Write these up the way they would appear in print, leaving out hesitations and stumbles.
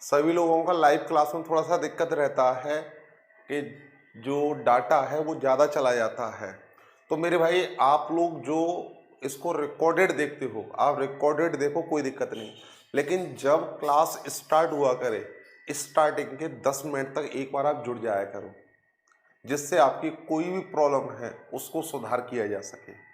सभी लोगों का लाइव क्लास में थोड़ा सा दिक्कत रहता है कि जो डाटा है वो ज़्यादा चला जाता है। तो मेरे भाई आप लोग जो इसको रिकॉर्डेड देखते हो, आप रिकॉर्डेड देखो, कोई दिक्कत नहीं। लेकिन जब क्लास स्टार्ट हुआ करे, स्टार्टिंग के 10 मिनट तक एक बार आप जुड़ जाया करो, जिससे आपकी कोई भी प्रॉब्लम है उसको सुधार किया जा सके।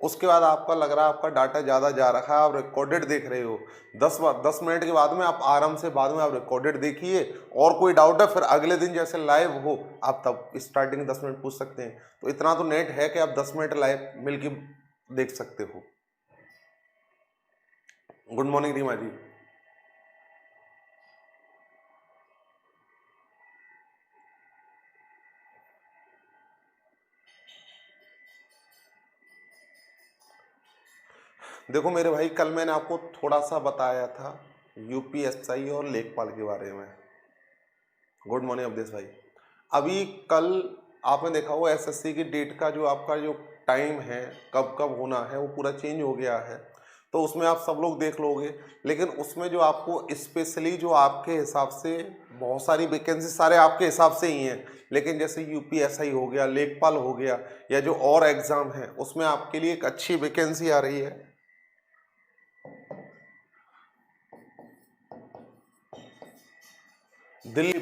उसके बाद आपका लग रहा है आपका डाटा ज़्यादा जा रखा है, आप रिकॉर्डेड देख रहे हो, 10 मिनट के बाद में आप आराम से बाद में आप रिकॉर्डेड देखिए। और कोई डाउट है फिर अगले दिन जैसे लाइव हो आप तब स्टार्टिंग 10 मिनट पूछ सकते हैं। तो इतना तो नेट है कि आप 10 मिनट लाइव मिल के देख सकते हो। गुड मॉर्निंग रीमा जी। देखो मेरे भाई, कल मैंने आपको थोड़ा सा बताया था यूपीएसआई और लेखपाल के बारे में। गुड मॉर्निंग अवधेश भाई। अभी कल आपने देखा होगा एसएससी की डेट का जो आपका जो टाइम है, कब कब होना है, वो पूरा चेंज हो गया है। तो उसमें आप सब लोग देख लोगे, लेकिन उसमें जो आपको स्पेशली जो आपके हिसाब से बहुत सारी वैकेंसी सारे आपके हिसाब से ही हैं, लेकिन जैसे यूपीएसआई हो गया, लेखपाल हो गया, या जो और एग्जाम है उसमें आपके लिए एक अच्छी वैकेंसी आ रही है। दिल्ली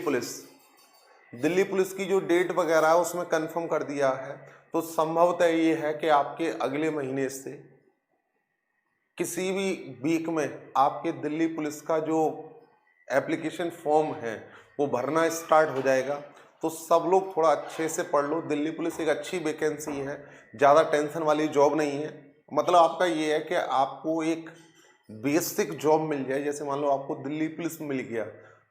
पुलिस की जो डेट वगैरह है उसमें कंफर्म कर दिया है। तो संभवतः ये है कि आपके अगले महीने से किसी भी वीक में आपके दिल्ली पुलिस का जो एप्लीकेशन फॉर्म है वो भरना स्टार्ट हो जाएगा। तो सब लोग थोड़ा अच्छे से पढ़ लो। दिल्ली पुलिस एक अच्छी वैकेंसी है, ज़्यादा टेंशन वाली जॉब नहीं है। मतलब आपका ये है कि आपको एक बेसिक जॉब मिल जाए। जैसे मान लो आपको दिल्ली पुलिस में मिल गया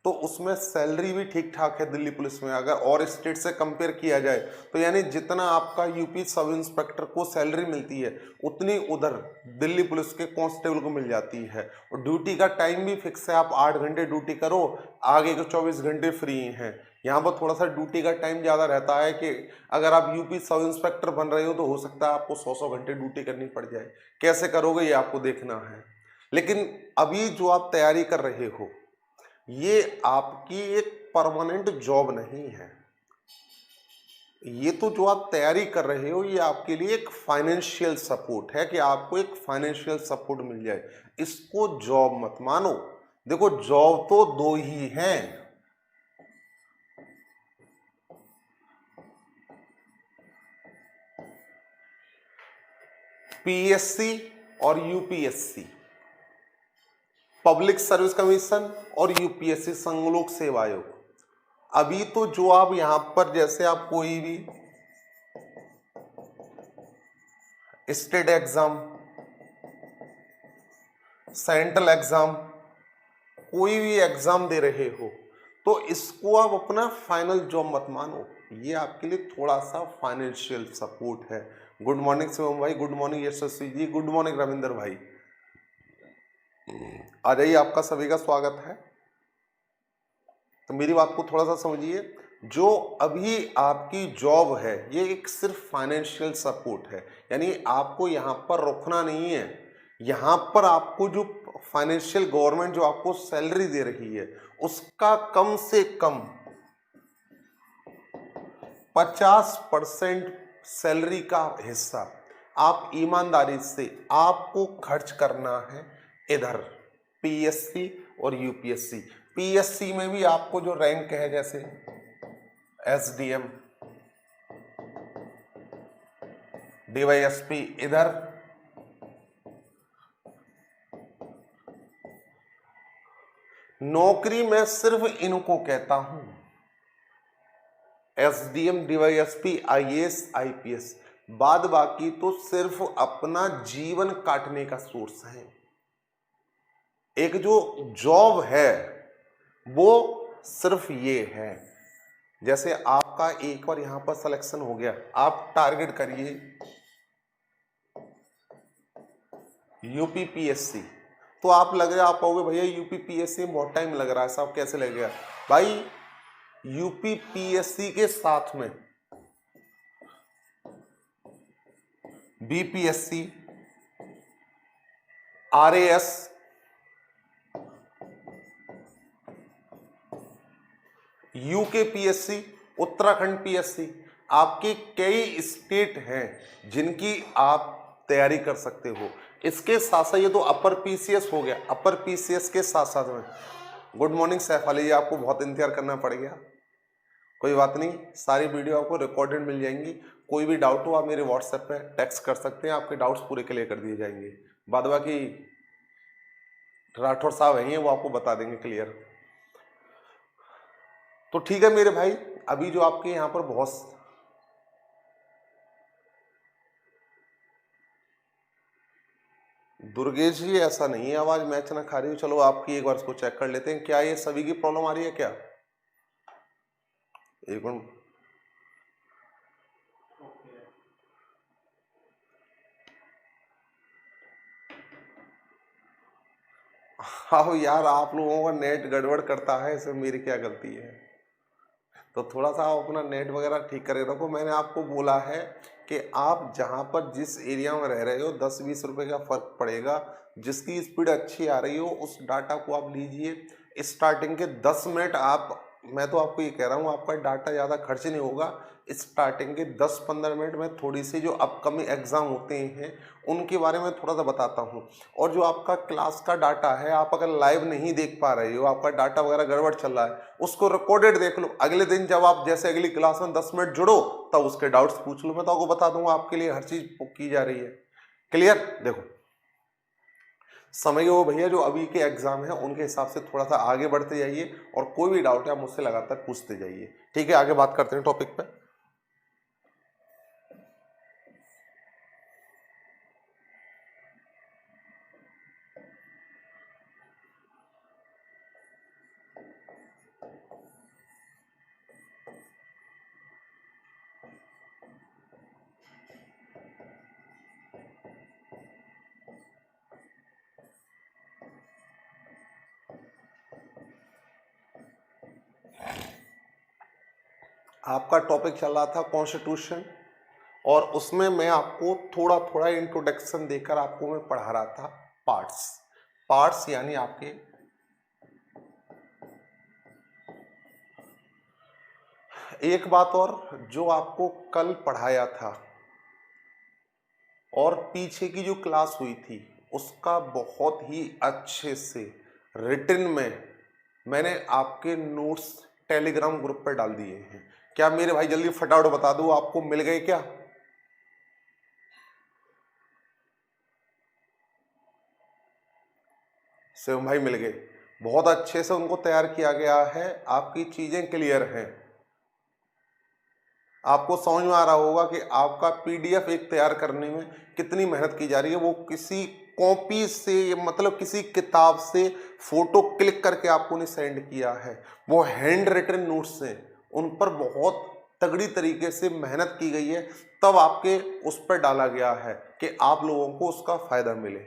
तो उसमें सैलरी भी ठीक ठाक है दिल्ली पुलिस में, अगर और स्टेट से कंपेयर किया जाए तो। यानी जितना आपका यूपी सब इंस्पेक्टर को सैलरी मिलती है उतनी उधर दिल्ली पुलिस के कांस्टेबल को मिल जाती है। और ड्यूटी का टाइम भी फिक्स है, आप 8 घंटे ड्यूटी करो, आगे के 24 घंटे फ्री हैं। यहाँ पर थोड़ा सा ड्यूटी का टाइम ज़्यादा रहता है कि अगर आप यूपी सब इंस्पेक्टर बन रहे हो तो हो सकता है आपको 100 घंटे ड्यूटी करनी पड़ जाए। कैसे करोगे ये आपको देखना है। लेकिन अभी जो आप तैयारी कर रहे हो ये आपकी एक परमानेंट जॉब नहीं है। ये तो जो आप तैयारी कर रहे हो ये आपके लिए एक फाइनेंशियल सपोर्ट है कि आपको एक फाइनेंशियल सपोर्ट मिल जाए। इसको जॉब मत मानो। देखो जॉब तो दो ही हैं, पीएससी और यूपीएससी, पब्लिक सर्विस कमीशन और यूपीएससी संघ लोक सेवा आयोग। अभी तो जो आप यहां पर जैसे आप कोई भी स्टेट एग्जाम, सेंट्रल एग्जाम, कोई भी एग्जाम दे रहे हो तो इसको आप अपना फाइनल जॉब मत मानो। ये आपके लिए थोड़ा सा फाइनेंशियल सपोर्ट है। गुड मॉर्निंग शिवम भाई, गुड मॉर्निंग यशस्वी जी, गुड मॉर्निंग रविंदर भाई। आ जाइए, आपका सभी का स्वागत है। तो मेरी बात को थोड़ा सा समझिए। जो अभी आपकी जॉब है ये एक सिर्फ फाइनेंशियल सपोर्ट है, यानी आपको यहाँ पर रुकना नहीं है। यहाँ पर आपको जो फाइनेंशियल गवर्नमेंट जो आपको सैलरी दे रही है उसका कम से कम 50% सैलरी का हिस्सा आप ईमानदारी से आपको खर्च करना है इधर पीएससी और यूपीएससी। पीएससी में भी आपको जो रैंक है जैसे एसडीएम, डीवाईएसपी, इधर नौकरी मैं सिर्फ इनको कहता हूं, एसडीएम, डीवाईएसपी, आईएएस, आईपीएस। बाद बाकी तो सिर्फ अपना जीवन काटने का सोर्स है। एक जो जॉब है वो सिर्फ ये है। जैसे आपका एक बार यहां पर सिलेक्शन हो गया, आप टारगेट करिए यूपीपीएससी। तो आप लग रहा आप कहोगे भैया यूपीपीएससी में बहुत टाइम लग रहा है, साहब कैसे लगेगा? भाई यूपीपीएससी के साथ में BPSC, RAS, UK PSC, Uttarakhand PSC, आपके कई स्टेट हैं जिनकी आप तैयारी कर सकते हो। इसके साथ साथ ये तो अपर पीसीएस हो गया, अपर पीसीएस के साथ साथ में गुड मॉर्निंग सैफ अली जी, आपको बहुत इंतजार करना पड़ गया, कोई बात नहीं, सारी वीडियो आपको रिकॉर्डेड मिल जाएंगी। कोई भी डाउट हो आप मेरे व्हाट्सएप पे टेक्स्ट कर सकते हैं, आपके डाउट्स पूरे क्लियर कर दिए जाएंगे। बाद बाकी राठौर साहब हैं वो आपको बता देंगे क्लियर। तो ठीक है मेरे भाई, अभी जो आपके यहाँ पर बहुत दुर्गेश जी ऐसा नहीं है, आवाज मैच ना खा रही हो। चलो आपकी एक बार इसको चेक कर लेते हैं, क्या ये सभी की प्रॉब्लम आ रही है क्या? एक मिनट, हाँ यार, आप लोगों का नेट गड़बड़ करता है, इसमें मेरी क्या गलती है? तो थोड़ा सा आप अपना नेट वगैरह ठीक करे रखो। मैंने आपको बोला है कि आप जहाँ पर जिस एरिया में रह रहे हो 10-20 रुपए का फर्क पड़ेगा। जिसकी स्पीड अच्छी आ रही हो उस डाटा को आप लीजिए। स्टार्टिंग के 10 मिनट आप, मैं तो आपको ये कह रहा हूँ, आपका डाटा ज़्यादा खर्च नहीं होगा। स्टार्टिंग के 10-15 मिनट में थोड़ी सी जो अपकमिंग एग्जाम होते हैं उनके बारे में थोड़ा सा बताता हूँ। और जो आपका क्लास का डाटा है, आप अगर लाइव नहीं देख पा रहे हो, आपका डाटा वगैरह गड़बड़ चल रहा है, उसको रिकॉर्डेड देख लो। अगले दिन जब आप जैसे अगली क्लास में 10 मिनट जुड़ो तब उसके डाउट्स पूछ लो, मैं तो आपको बता दूंगा, आपके लिए हर चीज की जा रही है। क्लियर? देखो समझिए वो भैया, जो अभी के एग्जाम है उनके हिसाब से थोड़ा सा आगे बढ़ते जाइए और कोई भी डाउट है आप मुझसे लगातार पूछते जाइए। ठीक है, आगे बात करते हैं टॉपिक पे। आपका टॉपिक चल रहा था कॉन्स्टिट्यूशन, और उसमें मैं आपको थोड़ा थोड़ा इंट्रोडक्शन देकर आपको मैं पढ़ा रहा था पार्ट्स। पार्ट्स यानी आपके एक बात और, जो आपको कल पढ़ाया था और पीछे की जो क्लास हुई थी उसका बहुत ही अच्छे से रिटन में मैंने आपके नोट्स टेलीग्राम ग्रुप पर डाल दिए हैं। क्या मेरे भाई जल्दी फटाफट बता दो, आपको मिल गए क्या? शिवम भाई मिल गए, बहुत अच्छे से उनको तैयार किया गया है, आपकी चीजें क्लियर हैं। आपको समझ में आ रहा होगा कि आपका पीडीएफ एक तैयार करने में कितनी मेहनत की जा रही है। वो किसी कॉपी से, मतलब किसी किताब से फोटो क्लिक करके आपको ने सेंड किया है, वो हैंड रिटन नोट्स हैं, उन पर बहुत तगड़ी तरीके से मेहनत की गई है, तब आपके उस पर डाला गया है कि आप लोगों को उसका फायदा मिले।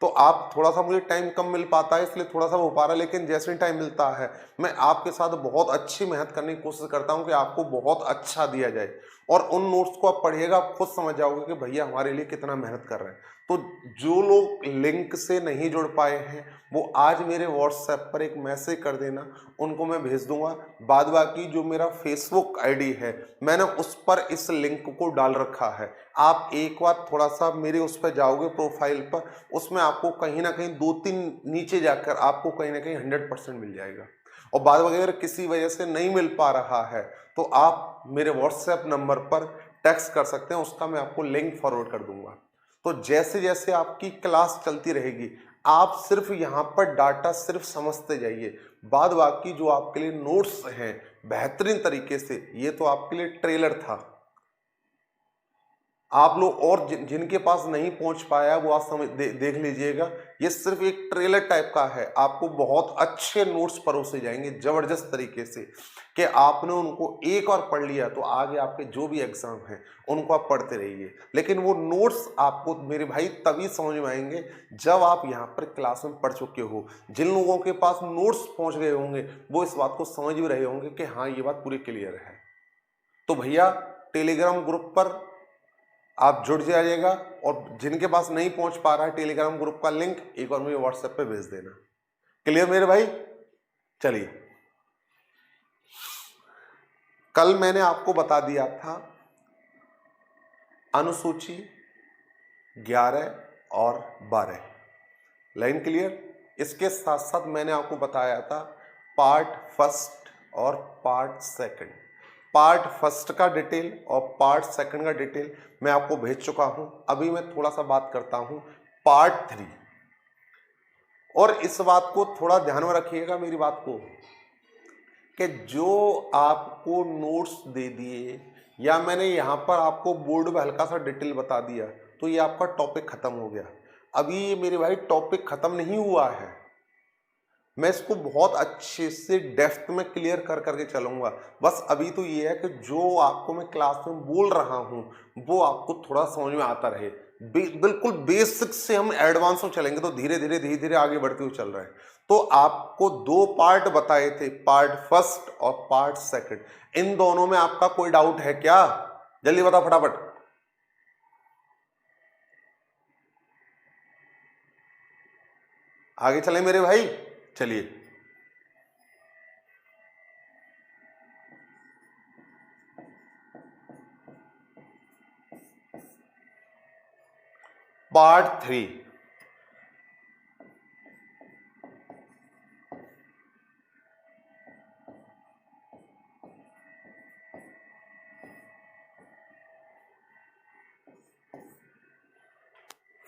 तो आप थोड़ा सा, मुझे टाइम कम मिल पाता है इसलिए थोड़ा सा हो पा रहा है, लेकिन जैसे ही टाइम मिलता है मैं आपके साथ बहुत अच्छी मेहनत करने की कोशिश करता हूं कि आपको बहुत अच्छा दिया जाए। और उन नोट्स को आप पढ़िएगा, आप खुद समझ जाओगे कि भैया हमारे लिए कितना मेहनत कर रहे हैं। तो जो लोग लिंक से नहीं जुड़ पाए हैं वो आज मेरे व्हाट्सएप पर एक मैसेज कर देना, उनको मैं भेज दूंगा। बाद बाकी जो मेरा फेसबुक आईडी है मैंने उस पर इस लिंक को डाल रखा है। आप एक बार थोड़ा सा मेरे उस पर जाओगे प्रोफाइल पर, उसमें आपको कहीं ना कहीं 2-3 नीचे जाकर आपको कहीं ना कहीं 100% मिल जाएगा। और बाद अगर किसी वजह से नहीं मिल पा रहा है तो आप मेरे व्हाट्सएप नंबर पर टेक्स्ट कर सकते हैं, उसका मैं आपको लिंक फॉरवर्ड कर दूंगा। तो जैसे जैसे आपकी क्लास चलती रहेगी आप सिर्फ यहाँ पर डाटा सिर्फ समझते जाइए। बाद बाकी जो आपके लिए नोट्स हैं बेहतरीन तरीके से, ये तो आपके लिए ट्रेलर था, आप लोग और जिनके पास नहीं पहुंच पाया वो आप देख लीजिएगा। ये सिर्फ एक ट्रेलर टाइप का है, आपको बहुत अच्छे नोट्स परोसे जाएंगे जबरदस्त तरीके से कि आपने उनको एक और पढ़ लिया तो आगे आपके जो भी एग्जाम हैं उनको आप पढ़ते रहिए। लेकिन वो नोट्स आपको मेरे भाई तभी समझ में आएंगे जब आप यहाँ पर क्लास में पढ़ चुके हो। जिन लोगों के पास नोट्स पहुंच गए होंगे वो इस बात को समझ भी रहे होंगे कि हाँ ये बात पूरी क्लियर है। तो भैया टेलीग्राम ग्रुप पर आप जुड़ जाइएगा, और जिनके पास नहीं पहुंच पा रहा है टेलीग्राम ग्रुप का लिंक एक बार मुझे व्हाट्सएप पे भेज देना। क्लियर मेरे भाई? चलिए कल मैंने आपको बता दिया था अनुसूची 11 और 12, लाइन क्लियर। इसके साथ साथ मैंने आपको बताया था पार्ट फर्स्ट और पार्ट सेकंड। पार्ट फर्स्ट का डिटेल और पार्ट सेकंड का डिटेल मैं आपको भेज चुका हूं। अभी मैं थोड़ा सा बात करता हूं पार्ट 3। और इस बात को थोड़ा ध्यान में रखिएगा मेरी बात को, कि जो आपको नोट्स दे दिए या मैंने यहां पर आपको बोर्ड पे हल्का सा डिटेल बता दिया तो ये आपका टॉपिक खत्म हो गया। अभी ये मेरे भाई टॉपिक खत्म नहीं हुआ है, मैं इसको बहुत अच्छे से डेप्थ में क्लियर कर करके चलूंगा। बस अभी तो ये है कि जो आपको मैं क्लास में बोल रहा हूं वो आपको थोड़ा समझ में आता रहे। बिल्कुल बेसिक से हम एडवांस में चलेंगे तो धीरे धीरे आगे बढ़ते हुए चल रहे हैं। तो आपको 2 पार्ट बताए थे, पार्ट फर्स्ट और पार्ट सेकंड। इन दोनों में आपका कोई डाउट है क्या? जल्दी बताओ फटाफट। आगे चलें मेरे भाई, चलिए। पार्ट 3,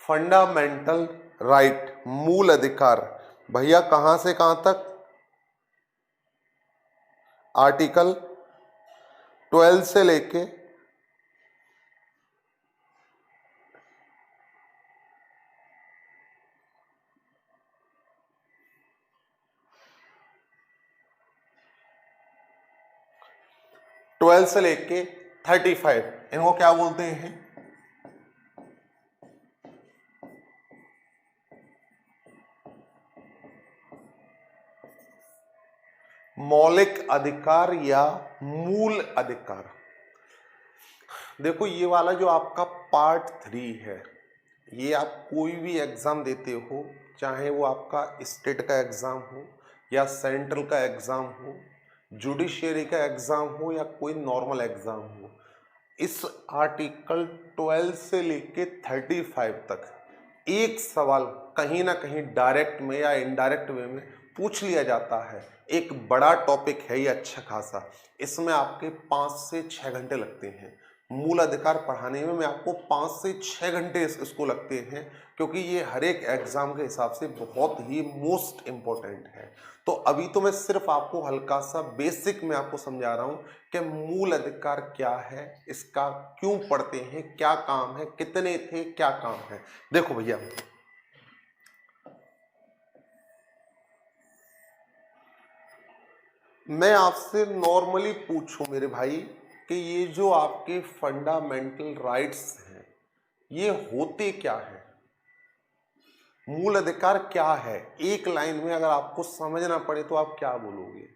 फंडामेंटल राइट, मूल अधिकार। भैया कहां से कहां तक? आर्टिकल 12 से लेके 35, इनको क्या बोलते हैं? मौलिक अधिकार या मूल अधिकार। देखो ये वाला जो आपका पार्ट 3 है, ये आप कोई भी एग्जाम देते हो, चाहे वो आपका स्टेट का एग्जाम हो या सेंट्रल का एग्जाम हो, जुडिशियरी का एग्जाम हो या कोई नॉर्मल एग्जाम हो, इस आर्टिकल 12 से लेके 35 तक एक सवाल कहीं ना कहीं डायरेक्ट में या इनडायरेक्ट वे में पूछ लिया जाता है। एक बड़ा टॉपिक है ये, अच्छा खासा। इसमें आपके 5 से 6 घंटे लगते हैं। मूल अधिकार पढ़ाने में आपको 5 से 6 घंटे इसको लगते हैं, क्योंकि ये हर एक एग्जाम के हिसाब से बहुत ही मोस्ट इम्पोर्टेंट है। तो अभी तो मैं सिर्फ आपको हल्का सा बेसिक में आपको समझा रहा हूं कि मूल अधिकार क्या है, इसका क्यों पढ़ते हैं, क्या काम है, कितने थे, क्या काम है। देखो भैया, मैं आपसे नॉर्मली पूछूं मेरे भाई कि ये जो आपके फंडामेंटल राइट्स हैं ये होते क्या है, मूल अधिकार क्या है? एक लाइन में अगर आपको समझना पड़े तो आप क्या बोलोगे?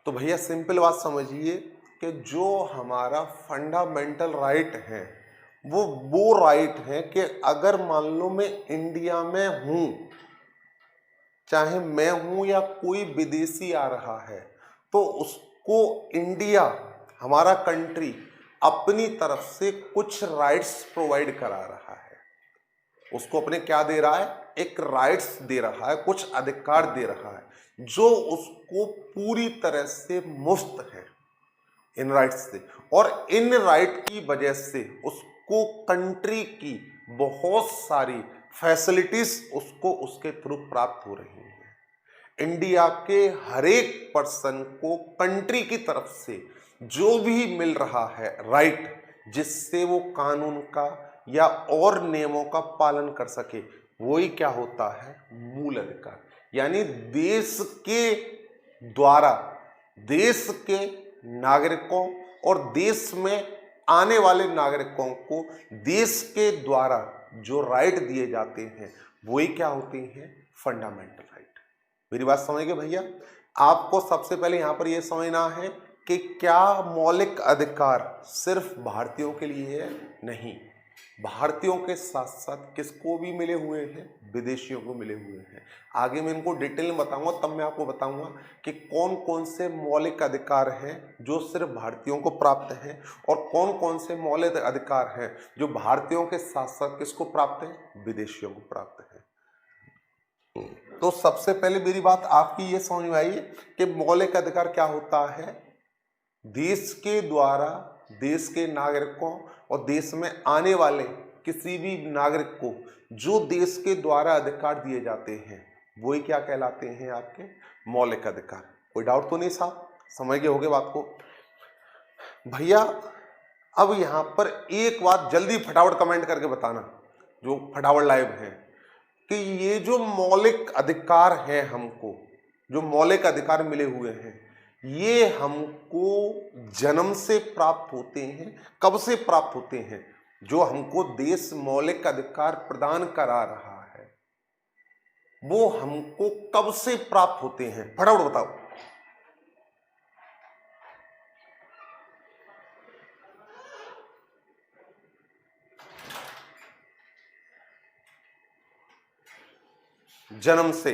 तो भैया सिंपल बात समझिए कि जो हमारा फंडामेंटल राइट है वो राइट है कि अगर मान लो मैं इंडिया में हूं, चाहे मैं हूं या कोई विदेशी आ रहा है, तो उसको इंडिया, हमारा कंट्री, अपनी तरफ से कुछ राइट्स प्रोवाइड करा रहा है। उसको अपने क्या दे रहा है? एक राइट्स दे रहा है, कुछ अधिकार दे रहा है जो उसको पूरी तरह से मुफ्त है इन राइट्स से। और इन राइट की वजह से उसको कंट्री की बहुत सारी फैसिलिटीज उसको उसके थ्रू प्राप्त हो रही हैं। इंडिया के हर एक पर्सन को कंट्री की तरफ से जो भी मिल रहा है राइट, जिससे वो कानून का या और नियमों का पालन कर सके, वही क्या होता है? मूल अधिकार। यानी देश के द्वारा देश के नागरिकों और देश में आने वाले नागरिकों को देश के द्वारा जो राइट दिए जाते हैं वही क्या होते हैं? Fundamental right. मेरी बात समझ गए भैया? आपको सबसे पहले यहां पर यह समझना है कि क्या मौलिक अधिकार सिर्फ भारतीयों के लिए है? नहीं, भारतीयों के साथ साथ किसको भी मिले हुए हैं, विदेशियों को मिले हुए हैं। आगे मैं इनको डिटेल में बताऊंगा, तब मैं आपको बताऊंगा कि कौन कौन से मौलिक अधिकार हैं जो सिर्फ भारतीयों को प्राप्त हैं और कौन कौन से मौलिक अधिकार हैं जो भारतीयों के साथ साथ किसको प्राप्त हैं, विदेशियों को प्राप्त हैं। तो सबसे पहले मेरी बात आपकी ये समझ में आई कि मौलिक अधिकार क्या होता है। देश के द्वारा देश के नागरिकों और देश में आने वाले किसी भी नागरिक को जो देश के द्वारा अधिकार दिए जाते हैं वही क्या कहलाते हैं, आपके मौलिक अधिकार। कोई डाउट तो नहीं साहब, समझ गए होगे बात को भैया। अब यहां पर एक बात जल्दी फटाफट कमेंट करके बताना जो फटाफट लाइव है कि ये जो मौलिक अधिकार है, हमको जो मौलिक अधिकार मिले हुए हैं, ये हमको जन्म से प्राप्त होते हैं। कब से प्राप्त होते हैं? जो हमको देश मौलिक अधिकार प्रदान करा रहा है वो हमको कब से प्राप्त होते हैं, फटाफट बताओ। जन्म से।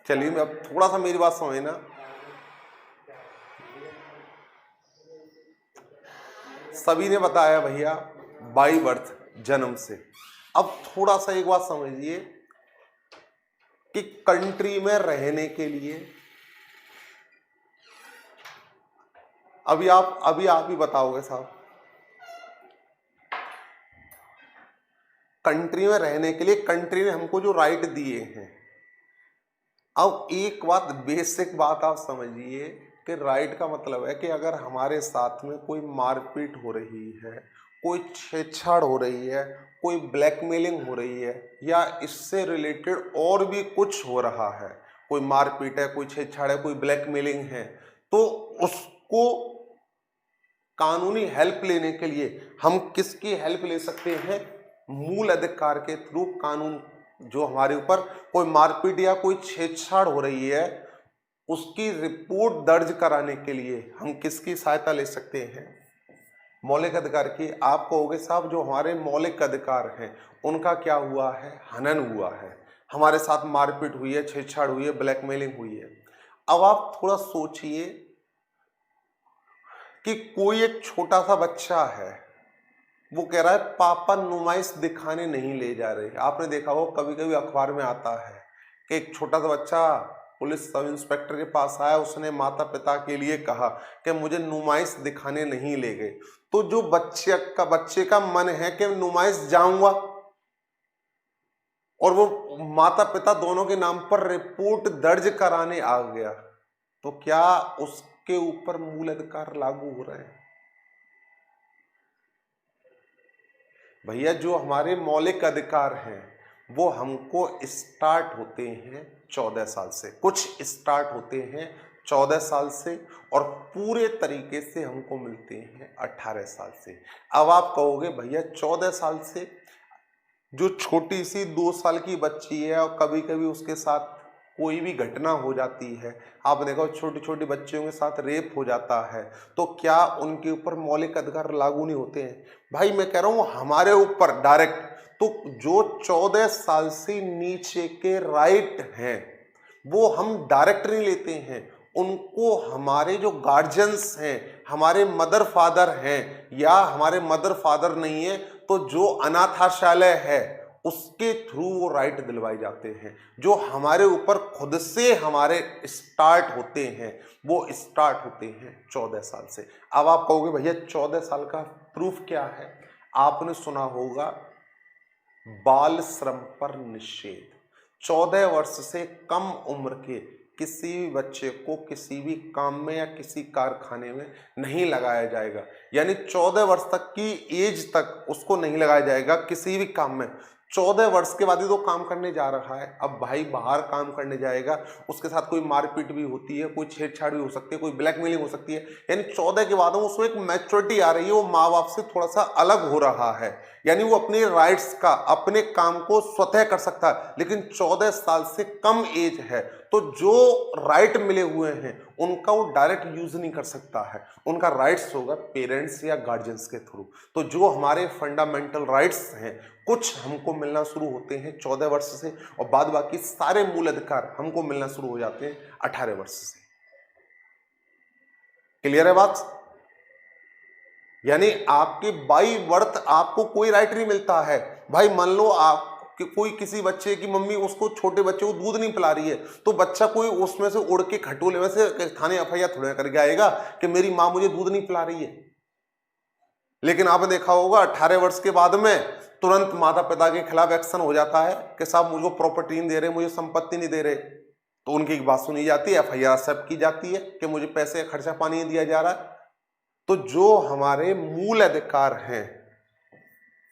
चलिए मैं अब थोड़ा सा मेरी बात समझना। सभी ने बताया भैया बाई बर्थ, जन्म से। अब थोड़ा सा एक बात समझिए कि कंट्री में रहने के लिए अभी आप ही बताओगे साहब, कंट्री में रहने के लिए कंट्री ने हमको जो राइट दिए हैं। अब एक बात, बेसिक बात आप समझिए कि राइट का मतलब है कि अगर हमारे साथ में कोई मारपीट हो रही है, कोई छेड़छाड़ हो रही है, कोई ब्लैकमेलिंग हो रही है या इससे रिलेटेड और भी कुछ हो रहा है, कोई मारपीट है, कोई छेड़छाड़ है, कोई ब्लैकमेलिंग है, तो उसको कानूनी हेल्प लेने के लिए हम किसकी हेल्प ले सकते हैं? मूल अधिकार के थ्रू। कानून जो हमारे ऊपर कोई मारपीट या कोई छेड़छाड़ हो रही है उसकी रिपोर्ट दर्ज कराने के लिए हम किसकी सहायता ले सकते हैं? मौलिक अधिकार की। आप कहोगे साहब जो हमारे मौलिक अधिकार हैं उनका क्या हुआ है? हनन हुआ है, हमारे साथ मारपीट हुई है, छेड़छाड़ हुई है, ब्लैकमेलिंग हुई है। अब आप थोड़ा सोचिए कि कोई एक छोटा सा बच्चा है, वो कह रहा है पापा नुमाइश दिखाने नहीं ले जा रहे। आपने देखा हो कभी कभी अखबार में आता है कि एक छोटा सा बच्चा पुलिस सब इंस्पेक्टर के पास आया, उसने माता पिता के लिए कहा कि मुझे नुमाइश दिखाने नहीं ले गए। तो जो बच्चे का मन है कि नुमाइश जाऊंगा और वो माता पिता दोनों के नाम पर रिपोर्ट दर्ज कराने आ गया, तो क्या उसके ऊपर मूल अधिकार लागू हो रहे हैं? भैया जो हमारे मौलिक अधिकार हैं वो हमको स्टार्ट होते हैं 14 साल से, कुछ स्टार्ट होते हैं 14 साल से और पूरे तरीके से हमको मिलते हैं 18 साल से। अब आप कहोगे भैया 14 साल से जो छोटी सी 2 साल की बच्ची है और कभी कभी उसके साथ कोई भी घटना हो जाती है, आप देखो छोटी छोटी बच्चियों के साथ रेप हो जाता है, तो क्या उनके ऊपर मौलिक अधिकार लागू नहीं होते हैं? भाई मैं कह रहा हूं हमारे ऊपर डायरेक्ट, तो जो 14 साल से नीचे के राइट हैं वो हम डायरेक्ट नहीं लेते हैं, उनको हमारे जो गार्जियंस हैं, हमारे मदर फादर हैं, या हमारे मदर फादर नहीं है तो जो अनाथालय है उसके थ्रू वो राइट दिलवाए जाते हैं। जो हमारे ऊपर खुद से हमारे स्टार्ट होते हैं वो स्टार्ट होते हैं 14 साल से। अब आप कहोगे भैया 14 साल का प्रूफ क्या है? आपने सुना होगा बाल श्रम पर निषेध। 14 वर्ष से कम उम्र के किसी भी बच्चे को किसी भी काम में या किसी कारखाने में नहीं लगाया जाएगा, यानी 14 वर्ष तक की एज तक उसको नहीं लगाया जाएगा किसी भी काम में। 14 वर्ष के बाद ही तो काम करने जा रहा है। अब भाई बाहर काम करने जाएगा, उसके साथ कोई मारपीट भी होती है, कोई छेड़छाड़ भी हो सकती है, कोई ब्लैकमेलिंग हो सकती है, यानी 14 के बाद उसमें एक मैच्योरिटी आ रही है, वो माँ बाप से थोड़ा सा अलग हो रहा है, यानी वो अपने राइट्स का, अपने काम को स्वतः कर सकता है, लेकिन 14 साल से कम एज है तो जो राइट मिले हुए हैं उनका वो डायरेक्ट यूज नहीं कर सकता है, उनका राइट्स होगा पेरेंट्स या गार्जियंस के थ्रू। तो जो हमारे फंडामेंटल राइट्स हैं कुछ हमको मिलना शुरू होते हैं 14 वर्ष से, और बाद बाकी सारे मूल अधिकार हमको मिलना शुरू हो जाते हैं 18 वर्ष से। क्लियर है बात? यानी आपके बाई बर्थ आपको कोई राइट नहीं मिलता है। भाई मान लो आप कि कोई किसी बच्चे की मम्मी उसको, छोटे बच्चे को दूध नहीं पिला रही है, तो बच्चा कोई उसमें से उड़ के खटोले में से थाने एफआईआर थोड़ा करके आएगा कि मेरी मां मुझे दूध नहीं पिला रही है। लेकिन आपने देखा होगा 18 वर्ष के बाद में तुरंत माता पिता के खिलाफ एक्शन हो जाता है कि साहब मुझको प्रॉपर्टी नहीं दे रहे, मुझे संपत्ति नहीं दे रहे, तो उनकी एक बात सुनी जाती है, एफआईआर एक्सेप्ट की जाती है कि मुझे पैसे खर्चा पानी नहीं दिया जा रहा है। तो जो हमारे मूल अधिकार हैं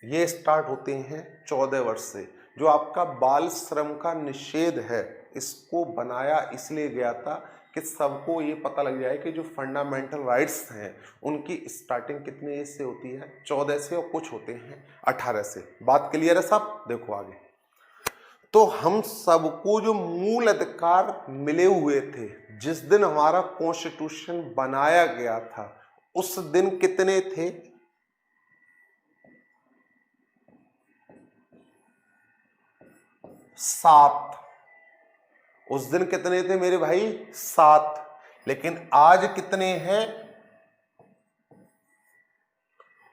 ये स्टार्ट होते हैं 14 वर्ष से। जो आपका बाल श्रम का निषेध है इसको बनाया इसलिए गया था कि सबको ये पता लग जाए कि जो फंडामेंटल राइट्स हैं उनकी स्टार्टिंग कितने एज से होती है, 14 से, और कुछ होते हैं 18 से। बात क्लियर है सब? देखो आगे। तो हम सबको जो मूल अधिकार मिले हुए थे जिस दिन हमारा कॉन्स्टिट्यूशन बनाया गया था उस दिन कितने थे? 7। उस दिन कितने थे मेरे भाई? 7। लेकिन आज कितने हैं?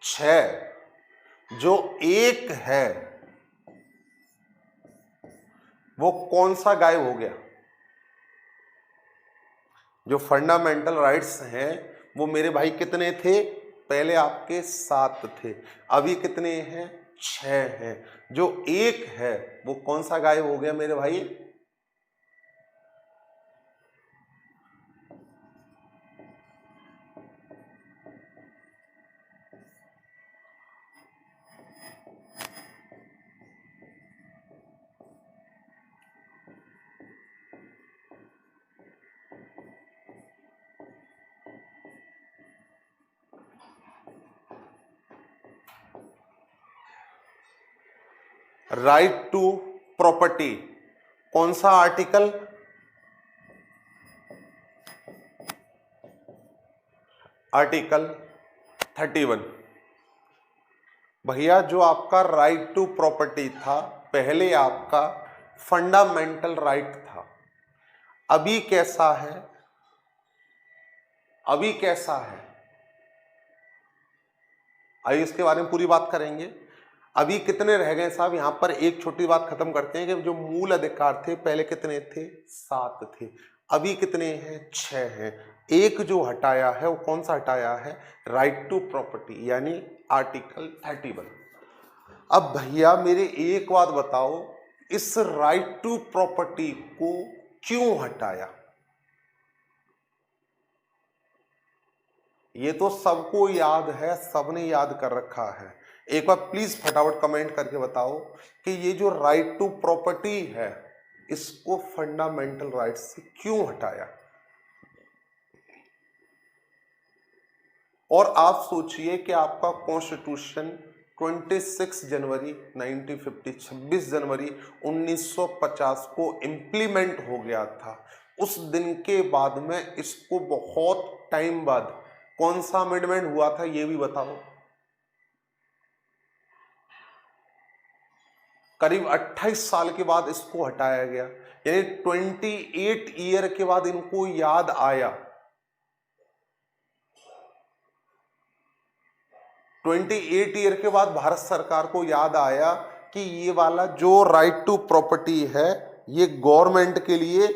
6। जो एक है वो कौन सा गायब हो गया? जो फंडामेंटल राइट्स हैं वो मेरे भाई कितने थे? पहले आपके 7 थे, अभी कितने हैं? 6 हैं। जो एक है वो कौन सा गायब हो गया मेरे भाई? राइट टू प्रॉपर्टी कौन सा आर्टिकल? आर्टिकल 31। भैया जो आपका राइट टू प्रॉपर्टी था पहले आपका फंडामेंटल राइट था, अभी कैसा है? अभी कैसा है? आइए इसके बारे में पूरी बात करेंगे। अभी कितने रह गए साहब? यहां पर एक छोटी बात खत्म करते हैं कि जो मूल अधिकार थे पहले कितने थे? 7 थे, अभी कितने हैं? 6 हैं। एक जो हटाया है वो कौन सा हटाया है? राइट टू प्रॉपर्टी यानी आर्टिकल 31। अब भैया मेरे एक बात बताओ, इस राइट टू प्रॉपर्टी को क्यों हटाया? ये तो सबको याद है, सबने याद कर रखा है। एक बार प्लीज फटाफट कमेंट करके बताओ कि ये जो राइट टू प्रॉपर्टी है इसको फंडामेंटल राइट से क्यों हटाया? और आप सोचिए कि आपका कॉन्स्टिट्यूशन 26 जनवरी 1950, 26 जनवरी 1950 को इंप्लीमेंट हो गया था। उस दिन के बाद में इसको बहुत टाइम बाद कौन सा अमेंडमेंट हुआ था ये भी बताओ। करीब 28 साल के बाद इसको हटाया गया, यानी 28 ईयर के बाद इनको याद आया। 28 ईयर के बाद भारत सरकार को याद आया कि ये वाला जो राइट टू प्रॉपर्टी है ये गवर्नमेंट के लिए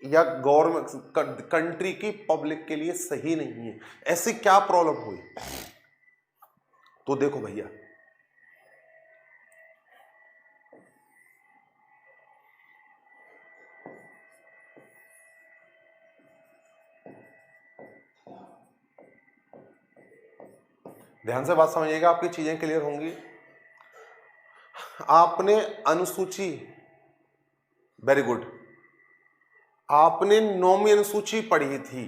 या गवर्नमेंट कंट्री की पब्लिक के लिए सही नहीं है। ऐसी क्या प्रॉब्लम हुई? तो देखो भैया, ध्यान से बात समझिएगा, आपकी चीजें क्लियर होंगी। आपने अनुसूची, वेरी गुड, आपने 9वीं अनुसूची पढ़ी थी।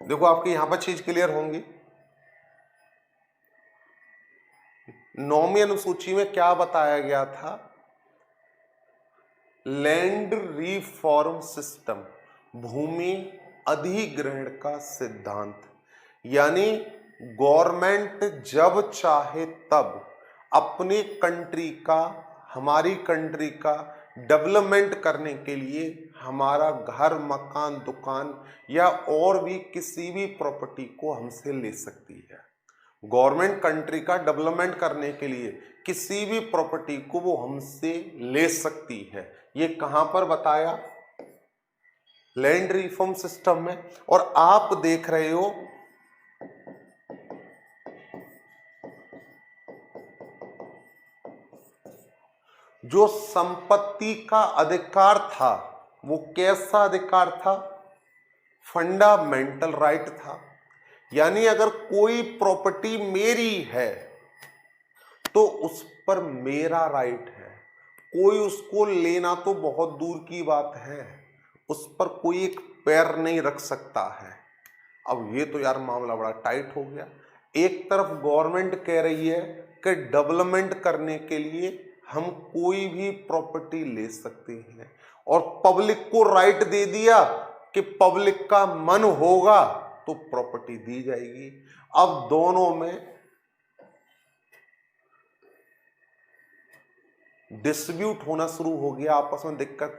देखो आपकी यहां पर चीज क्लियर होंगी। 9वीं अनुसूची में क्या बताया गया था? लैंड रिफॉर्म सिस्टम, भूमि अधिग्रहण का सिद्धांत। यानी गवर्नमेंट जब चाहे तब अपनी कंट्री का, हमारी कंट्री का डेवलपमेंट करने के लिए हमारा घर, मकान, दुकान या और भी किसी भी प्रॉपर्टी को हमसे ले सकती है। गवर्नमेंट कंट्री का डेवलपमेंट करने के लिए किसी भी प्रॉपर्टी को वो हमसे ले सकती है। ये कहां पर बताया? लैंड रिफॉर्म सिस्टम में। और आप देख रहे हो जो संपत्ति का अधिकार था वो कैसा अधिकार था? फंडामेंटल राइट था। यानी अगर कोई प्रॉपर्टी मेरी है तो उस पर मेरा राइट है, कोई उसको लेना तो बहुत दूर की बात है, उस पर कोई एक पैर नहीं रख सकता है। अब ये तो यार मामला बड़ा टाइट हो गया। एक तरफ गवर्नमेंट कह रही है कि डेवलपमेंट करने के लिए हम कोई भी प्रॉपर्टी ले सकते हैं, और पब्लिक को राइट दे दिया कि पब्लिक का मन होगा तो प्रॉपर्टी दी जाएगी। अब दोनों में डिस्प्यूट होना शुरू हो गया, आपस में दिक्कत।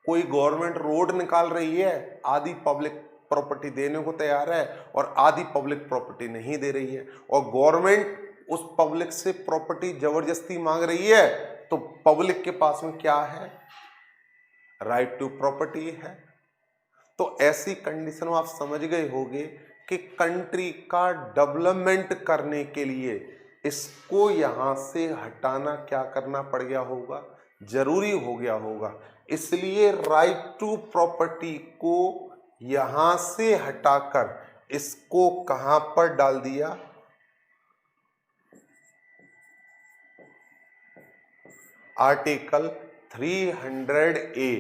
कोई गवर्नमेंट रोड निकाल रही है, आधी पब्लिक प्रॉपर्टी देने को तैयार है और आधी पब्लिक प्रॉपर्टी नहीं दे रही है, और गवर्नमेंट उस पब्लिक से प्रॉपर्टी जबरदस्ती मांग रही है। तो पब्लिक के पास में क्या है? राइट टू प्रॉपर्टी है। तो ऐसी कंडीशन में आप समझ गए होंगे कि कंट्री का डेवलपमेंट करने के लिए इसको यहां से हटाना क्या करना पड़ गया होगा? जरूरी हो गया होगा। इसलिए राइट टू प्रॉपर्टी को यहां से हटाकर इसको कहां पर डाल दिया? Article 300A।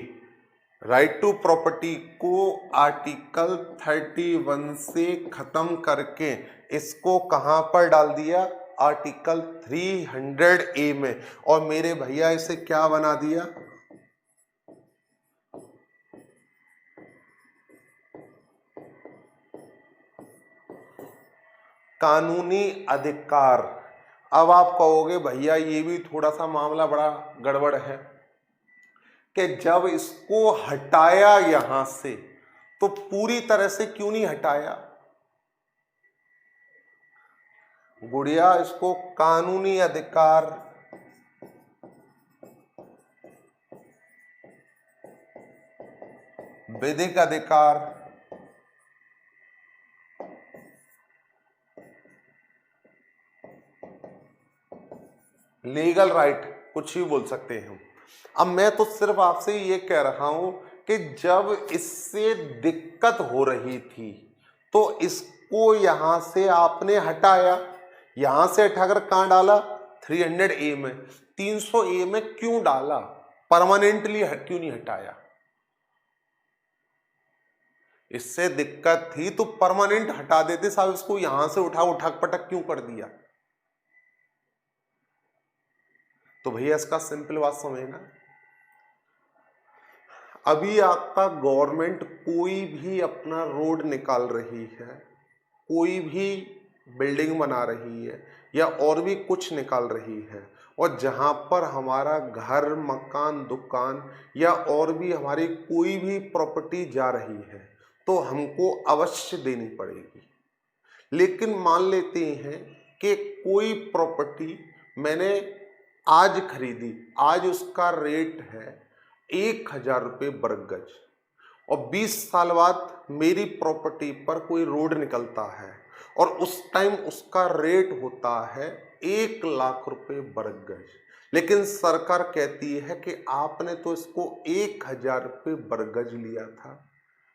Right to property को आर्टिकल 31 से खत्म करके इसको कहां पर डाल दिया? आर्टिकल 300A में। और मेरे भैया इसे क्या बना दिया? कानूनी अधिकार। अब आप कहोगे भैया ये भी थोड़ा सा मामला बड़ा गड़बड़ है कि जब इसको हटाया यहां से तो पूरी तरह से क्यों नहीं हटाया? गुड़िया, इसको कानूनी अधिकार, विधिक अधिकार, लीगल राइट, कुछ भी बोल सकते हैं हम। अब मैं तो सिर्फ आपसे ये कह रहा हूं कि जब इससे दिक्कत हो रही थी तो इसको यहां से आपने हटाया। यहां से हटाकर कहां डाला? 300A में। 300A में क्यों डाला? परमानेंटली क्यों नहीं हटाया? इससे दिक्कत थी तो परमानेंट हटा देते साहब, इसको यहां से उठा उठक पटक क्यों कर दिया? तो भैया इसका सिंपल बात समझना, अभी आपका गवर्नमेंट कोई भी अपना रोड निकाल रही है, कोई भी बिल्डिंग बना रही है या और भी कुछ निकाल रही है, और जहां पर हमारा घर, मकान, दुकान या और भी हमारी कोई भी प्रॉपर्टी जा रही है तो हमको अवश्य देनी पड़ेगी। लेकिन मान लेते हैं कि कोई प्रॉपर्टी मैंने आज खरीदी, आज उसका रेट है 1000 रुपये वर्ग गज, और 20 साल बाद मेरी प्रॉपर्टी पर कोई रोड निकलता है और उस टाइम उसका रेट होता है 1 लाख रुपए वर्ग गज। लेकिन सरकार कहती है कि आपने तो इसको 1000 रुपये वर्ग गज लिया था,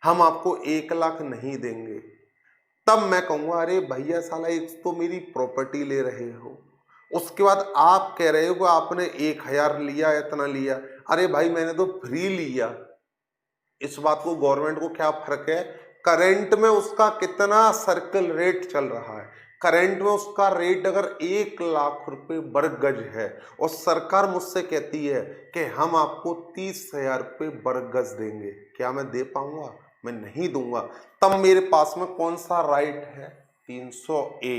हम आपको 1 लाख नहीं देंगे। तब मैं कहूँगा अरे भैया साला, एक तो मेरी प्रॉपर्टी ले रहे हो, उसके बाद आप कह रहे हो कि आपने 1000 लिया, इतना लिया। अरे भाई मैंने तो फ्री लिया। इस बात को गवर्नमेंट को क्या फर्क है करंट में उसका कितना सर्कल रेट चल रहा है। करंट में उसका रेट अगर 1 लाख रुपए वर्ग गज है और सरकार मुझसे कहती है कि हम आपको 30,000 रुपये वर्ग गज देंगे, क्या मैं दे पाऊंगा? मैं नहीं दूंगा। तब मेरे पास में कौन सा राइट है? 300A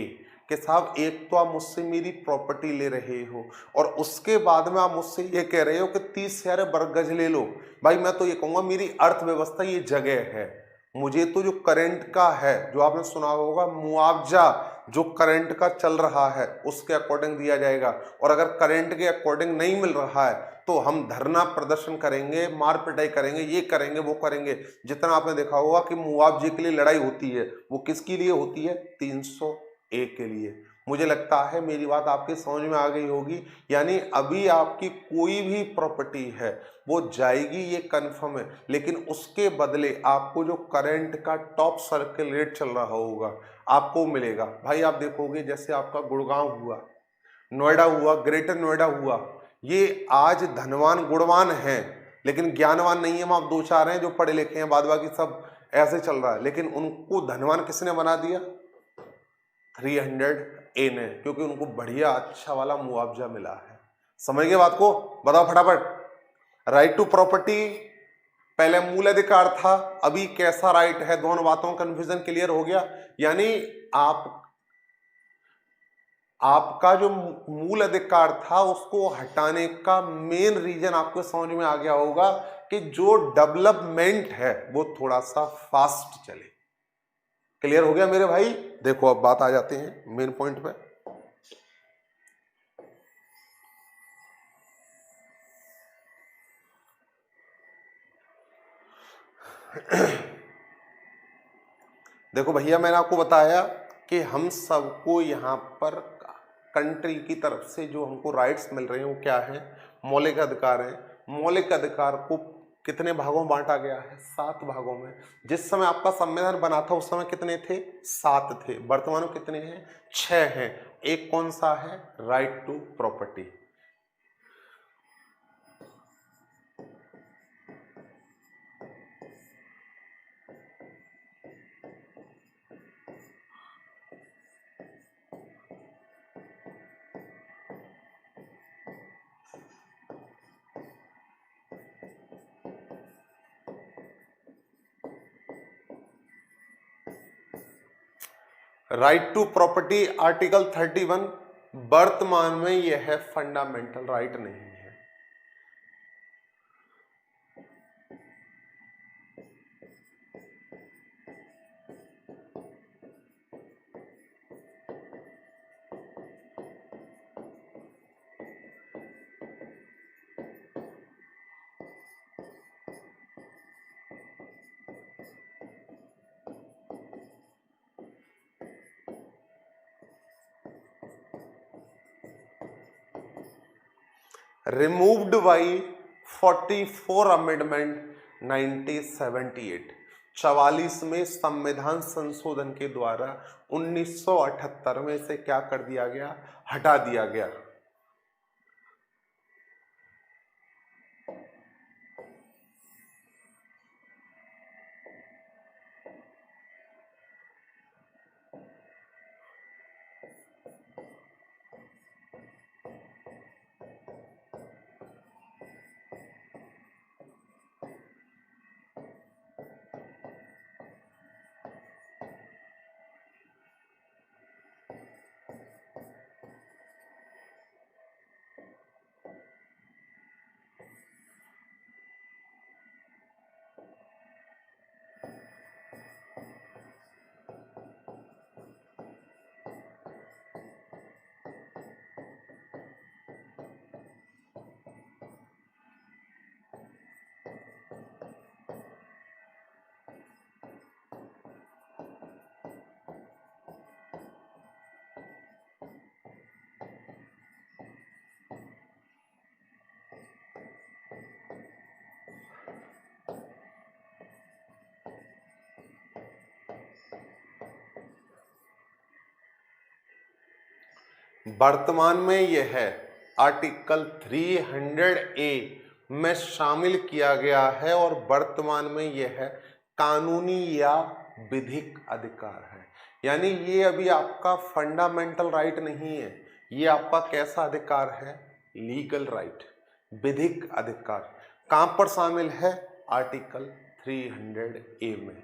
कि साहब एक तो आप मुझसे मेरी प्रॉपर्टी ले रहे हो और उसके बाद में आप मुझसे ये कह रहे हो कि 30,000 वर्ग गज ले लो। भाई मैं तो ये कहूंगा मेरी अर्थव्यवस्था ये जगह है, मुझे तो जो करंट का है, जो आपने सुना होगा मुआवजा जो करंट का चल रहा है उसके अकॉर्डिंग दिया जाएगा। और अगर करंट के अकॉर्डिंग नहीं मिल रहा है तो हम धरना प्रदर्शन करेंगे, मार पिटाई करेंगे, ये करेंगे वो करेंगे। जितना आपने देखा होगा कि मुआवजे के लिए लड़ाई होती है, वो किसके लिए होती है? 300A के लिए। मुझे लगता है मेरी बात आपके समझ में आ गई होगी। यानी अभी आपकी कोई भी प्रॉपर्टी है वो जाएगी, ये कंफर्म है, लेकिन उसके बदले आपको जो करंट का टॉप सर्कल रेट चल रहा होगा आपको मिलेगा। भाई आप देखोगे जैसे आपका गुड़गांव हुआ, नोएडा हुआ, ग्रेटर नोएडा हुआ, ये आज धनवान गुणवान हैं लेकिन ज्ञानवान नहीं है। हम आप 2-4 हैं जो पढ़े लिखे हैं, बाद बाकी सब ऐसे चल रहा है, लेकिन उनको धनवान किसने बना दिया? 300A ने, क्योंकि उनको बढ़िया अच्छा वाला मुआवजा मिला है। समझ गए बात को? बताओ फटाफट। राइट टू प्रॉपर्टी पहले मूल अधिकार था, अभी कैसा राइट है? दोनों बातों का कंफ्यूजन क्लियर हो गया। यानी आपका जो मूल अधिकार था उसको हटाने का मेन रीजन आपको समझ में आ गया होगा कि जो डेवलपमेंट है वो थोड़ा सा फास्ट चले। क्लियर हो गया मेरे भाई? देखो अब बात आ जाते हैं मेन पॉइंट पे। देखो भैया मैंने आपको बताया कि हम सबको यहाँ पर कंट्री की तरफ से जो हमको राइट्स मिल रहे हैं वो क्या है? मौलिक अधिकार है। मौलिक अधिकार को कितने भागों में बांटा गया है? 7 भागों में। जिस समय आपका संविधान बना था उस समय कितने थे? 7 थे। वर्तमान में कितने हैं? 6 हैं। एक कौन सा है? Right to property. Right to property article 31 वर्तमान में यह है फंडामेंटल राइट नहीं है। Removed by 44 amendment 1978। 44वें संविधान संशोधन के द्वारा 1978 में से क्या कर दिया गया? हटा दिया गया। वर्तमान में यह है आर्टिकल 300A में शामिल किया गया है और वर्तमान में यह है कानूनी या विधिक अधिकार है। यानी ये अभी आपका फंडामेंटल राइट नहीं है, ये आपका कैसा अधिकार है? लीगल राइट, विधिक अधिकार। कहां पर शामिल है? आर्टिकल 300A में।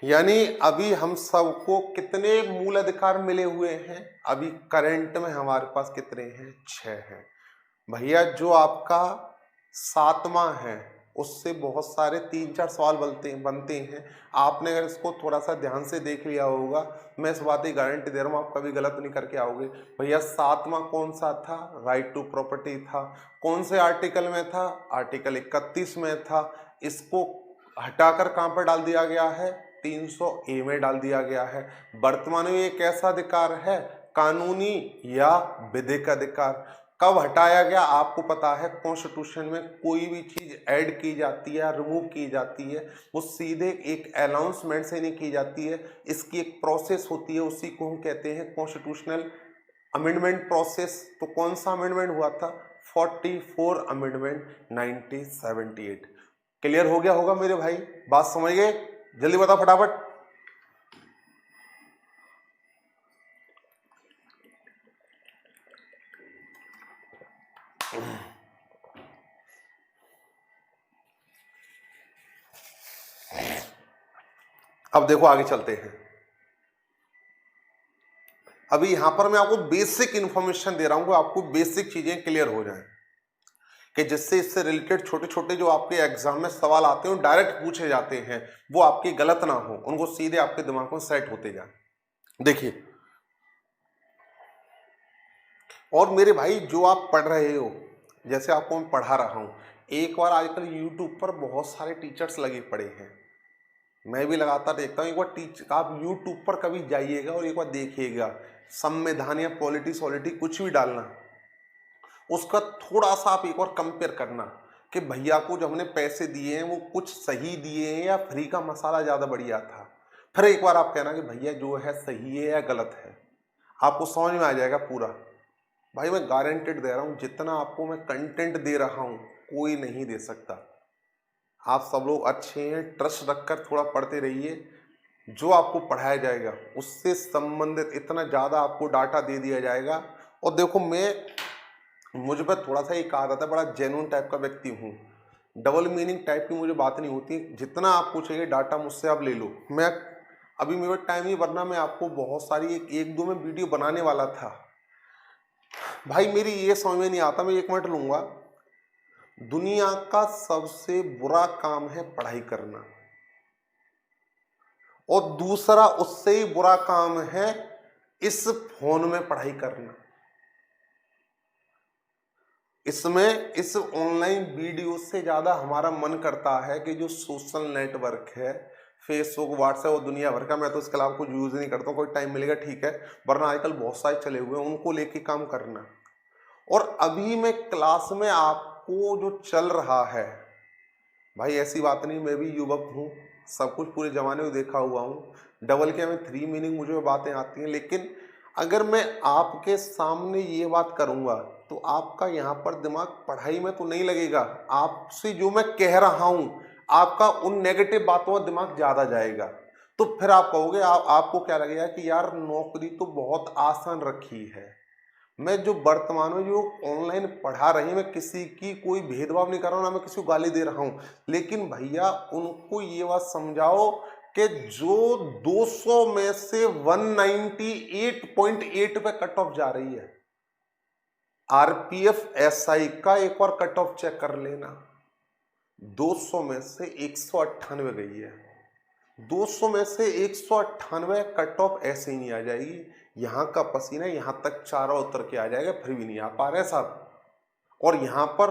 यानी अभी हम सबको कितने मूल अधिकार मिले हुए हैं? अभी करंट में हमारे पास कितने हैं? 6 हैं। भैया जो आपका 7वां है उससे बहुत सारे 3-4 सवाल बनते हैं। आपने अगर इसको थोड़ा सा ध्यान से देख लिया होगा, मैं इस बात की गारंटी दे रहा हूँ आप कभी गलत नहीं करके आओगे। भैया 7वां कौन सा था? राइट टू प्रॉपर्टी था। कौन से आर्टिकल में था? आर्टिकल 31 में था। इसको हटाकर कहां पर डाल दिया गया है? 300A में डाल दिया गया है। वर्तमान में ये कैसा अधिकार है? कानूनी या विधिक अधिकार। कब हटाया गया? आपको पता है कॉन्स्टिट्यूशन में कोई भी चीज ऐड की जाती है या रिमूव की जाती है वो सीधे एक अनाउंसमेंट से नहीं की जाती है, इसकी एक प्रोसेस होती है, उसी को हम कहते हैं कॉन्स्टिट्यूशनल अमेंडमेंट प्रोसेस। तो कौन सा अमेंडमेंट हुआ था? 44 अमेंडमेंट 1978। क्लियर हो गया होगा मेरे भाई? बात समझ गए? जल्दी बताओ फटाफट। अब देखो आगे चलते हैं। अभी यहां पर मैं आपको बेसिक इंफॉर्मेशन दे रहा हूं कि आपको बेसिक चीजें क्लियर हो जाएं, कि जिससे इससे रिलेटेड छोटे छोटे जो आपके एग्जाम में सवाल आते हैं डायरेक्ट पूछे जाते हैं, वो आपके गलत ना हो, उनको सीधे आपके दिमाग में सेट होते जाए। देखिए, और मेरे भाई जो आप पढ़ रहे हो, जैसे आपको मैं पढ़ा रहा हूं, एक बार आजकल यूट्यूब पर बहुत सारे टीचर्स लगे पड़े हैं, मैं भी लगातार देखता हूँ। एक बार आप यूट्यूब पर कभी जाइएगा और एक बार देखिएगा, संविधान या पॉलिटिक्स कुछ भी डालना, उसका थोड़ा सा आप एक बार कंपेयर करना कि भैया को जो हमने पैसे दिए हैं वो कुछ सही दिए हैं या फ्री का मसाला ज़्यादा बढ़िया था। फिर एक बार आप कहना कि भैया जो है सही है या गलत है, आपको समझ में आ जाएगा पूरा। भाई मैं गारंटेड दे रहा हूँ, जितना आपको मैं कंटेंट दे रहा हूँ कोई नहीं दे सकता। आप सब लोग अच्छे हैं, ट्रस्ट रखकर थोड़ा पढ़ते रहिए। जो आपको पढ़ाया जाएगा उससे संबंधित इतना ज़्यादा आपको डाटा दे दिया जाएगा। और देखो, मुझ पर थोड़ा सा एक आदत है, बड़ा जेन्युइन टाइप का व्यक्ति हूँ, डबल मीनिंग टाइप की मुझे बात नहीं होती। जितना आपको चाहिए डाटा मुझसे आप ले लो। मैं अभी मेरे टाइम ही, वरना मैं आपको बहुत सारी एक दो में वीडियो बनाने वाला था। भाई मेरी ये समझ में नहीं आता, मैं 1 मिनट लूंगा। दुनिया का सबसे बुरा काम है पढ़ाई करना, और दूसरा उससे ही बुरा काम है इस फोन में पढ़ाई करना। इसमें इस ऑनलाइन वीडियो से ज़्यादा हमारा मन करता है कि जो सोशल नेटवर्क है, फेसबुक, व्हाट्सएप और दुनिया भर का, मैं तो इसके अलावा कुछ यूज़ नहीं करता हूँ। कोई टाइम मिलेगा ठीक है, वरना आजकल बहुत सारे चले हुए हैं, उनको लेके काम करना। और अभी मैं क्लास में आपको जो चल रहा है, भाई ऐसी बात नहीं, मैं भी युवक हूँ, सब कुछ पूरे ज़माने में देखा हुआ हूँ। डबल के में 3 मीनिंग मुझे बातें आती हैं, लेकिन अगर मैं आपके सामने ये बात करूँगा तो आपका यहाँ पर दिमाग पढ़ाई में तो नहीं लगेगा। आपसे जो मैं कह रहा हूँ, आपका उन नेगेटिव बातों में दिमाग ज़्यादा जाएगा। तो फिर आप कहोगे, आपको क्या लगेगा कि यार नौकरी तो बहुत आसान रखी है। मैं जो वर्तमान में जो ऑनलाइन पढ़ा रही, मैं किसी की कोई भेदभाव नहीं कर रहा हूँ, ना मैं किसी को गाली दे रहा हूँ, लेकिन भैया उनको ये बात समझाओ कि जो 200 में से 198.8 पे कट ऑफ जा रही है, आरपीएफ एसआई का एक बार कट ऑफ चेक कर लेना, 200 में से 198 गई है। 200 में से 198 कट ऑफ ऐसे ही नहीं आ जाएगी, यहाँ का पसीना यहाँ तक चारों उतर के आ जाएगा, फिर भी नहीं आ पा रहे साहब। और यहाँ पर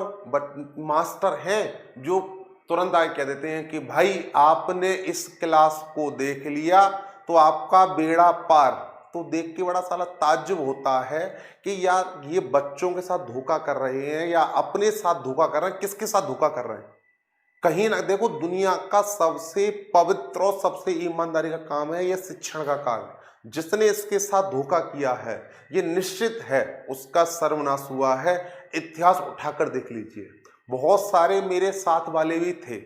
मास्टर हैं जो तुरंत आके कह देते हैं कि भाई आपने इस क्लास को देख लिया तो आपका बेड़ा पार। तो देख के बड़ा साला ताज्जुब होता है कि यार ये बच्चों के साथ धोखा कर रहे हैं या अपने साथ धोखा कर रहे हैं, किसके साथ धोखा कर रहे हैं? कहीं ना देखो, दुनिया का सबसे पवित्र और सबसे ईमानदारी का काम है यह शिक्षण का काम। जिसने इसके साथ धोखा किया है, ये निश्चित है उसका सर्वनाश हुआ है। इतिहास उठाकर देख लीजिए, बहुत सारे मेरे साथ वाले भी थे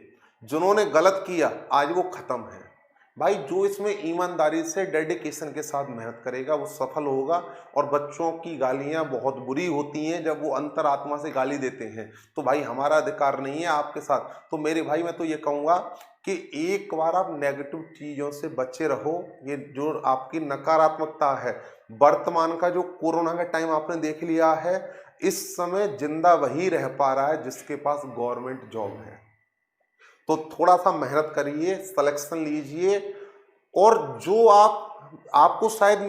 जिन्होंने गलत किया आज वो खत्म है। भाई जो इसमें ईमानदारी से डेडिकेशन के साथ मेहनत करेगा वो सफल होगा। और बच्चों की गालियां बहुत बुरी होती हैं जब वो अंतरात्मा से गाली देते हैं, तो भाई हमारा अधिकार नहीं है आपके साथ। तो मेरे भाई मैं तो ये कहूँगा कि एक बार आप नेगेटिव चीज़ों से बचे रहो। ये जो आपकी नकारात्मकता है, वर्तमान का जो कोरोना का टाइम आपने देख लिया है, इस समय जिंदा वही रह पा रहा है जिसके पास गवर्नमेंट जॉब है। तो थोड़ा सा मेहनत करिए, सिलेक्शन लीजिए। और जो आपको शायद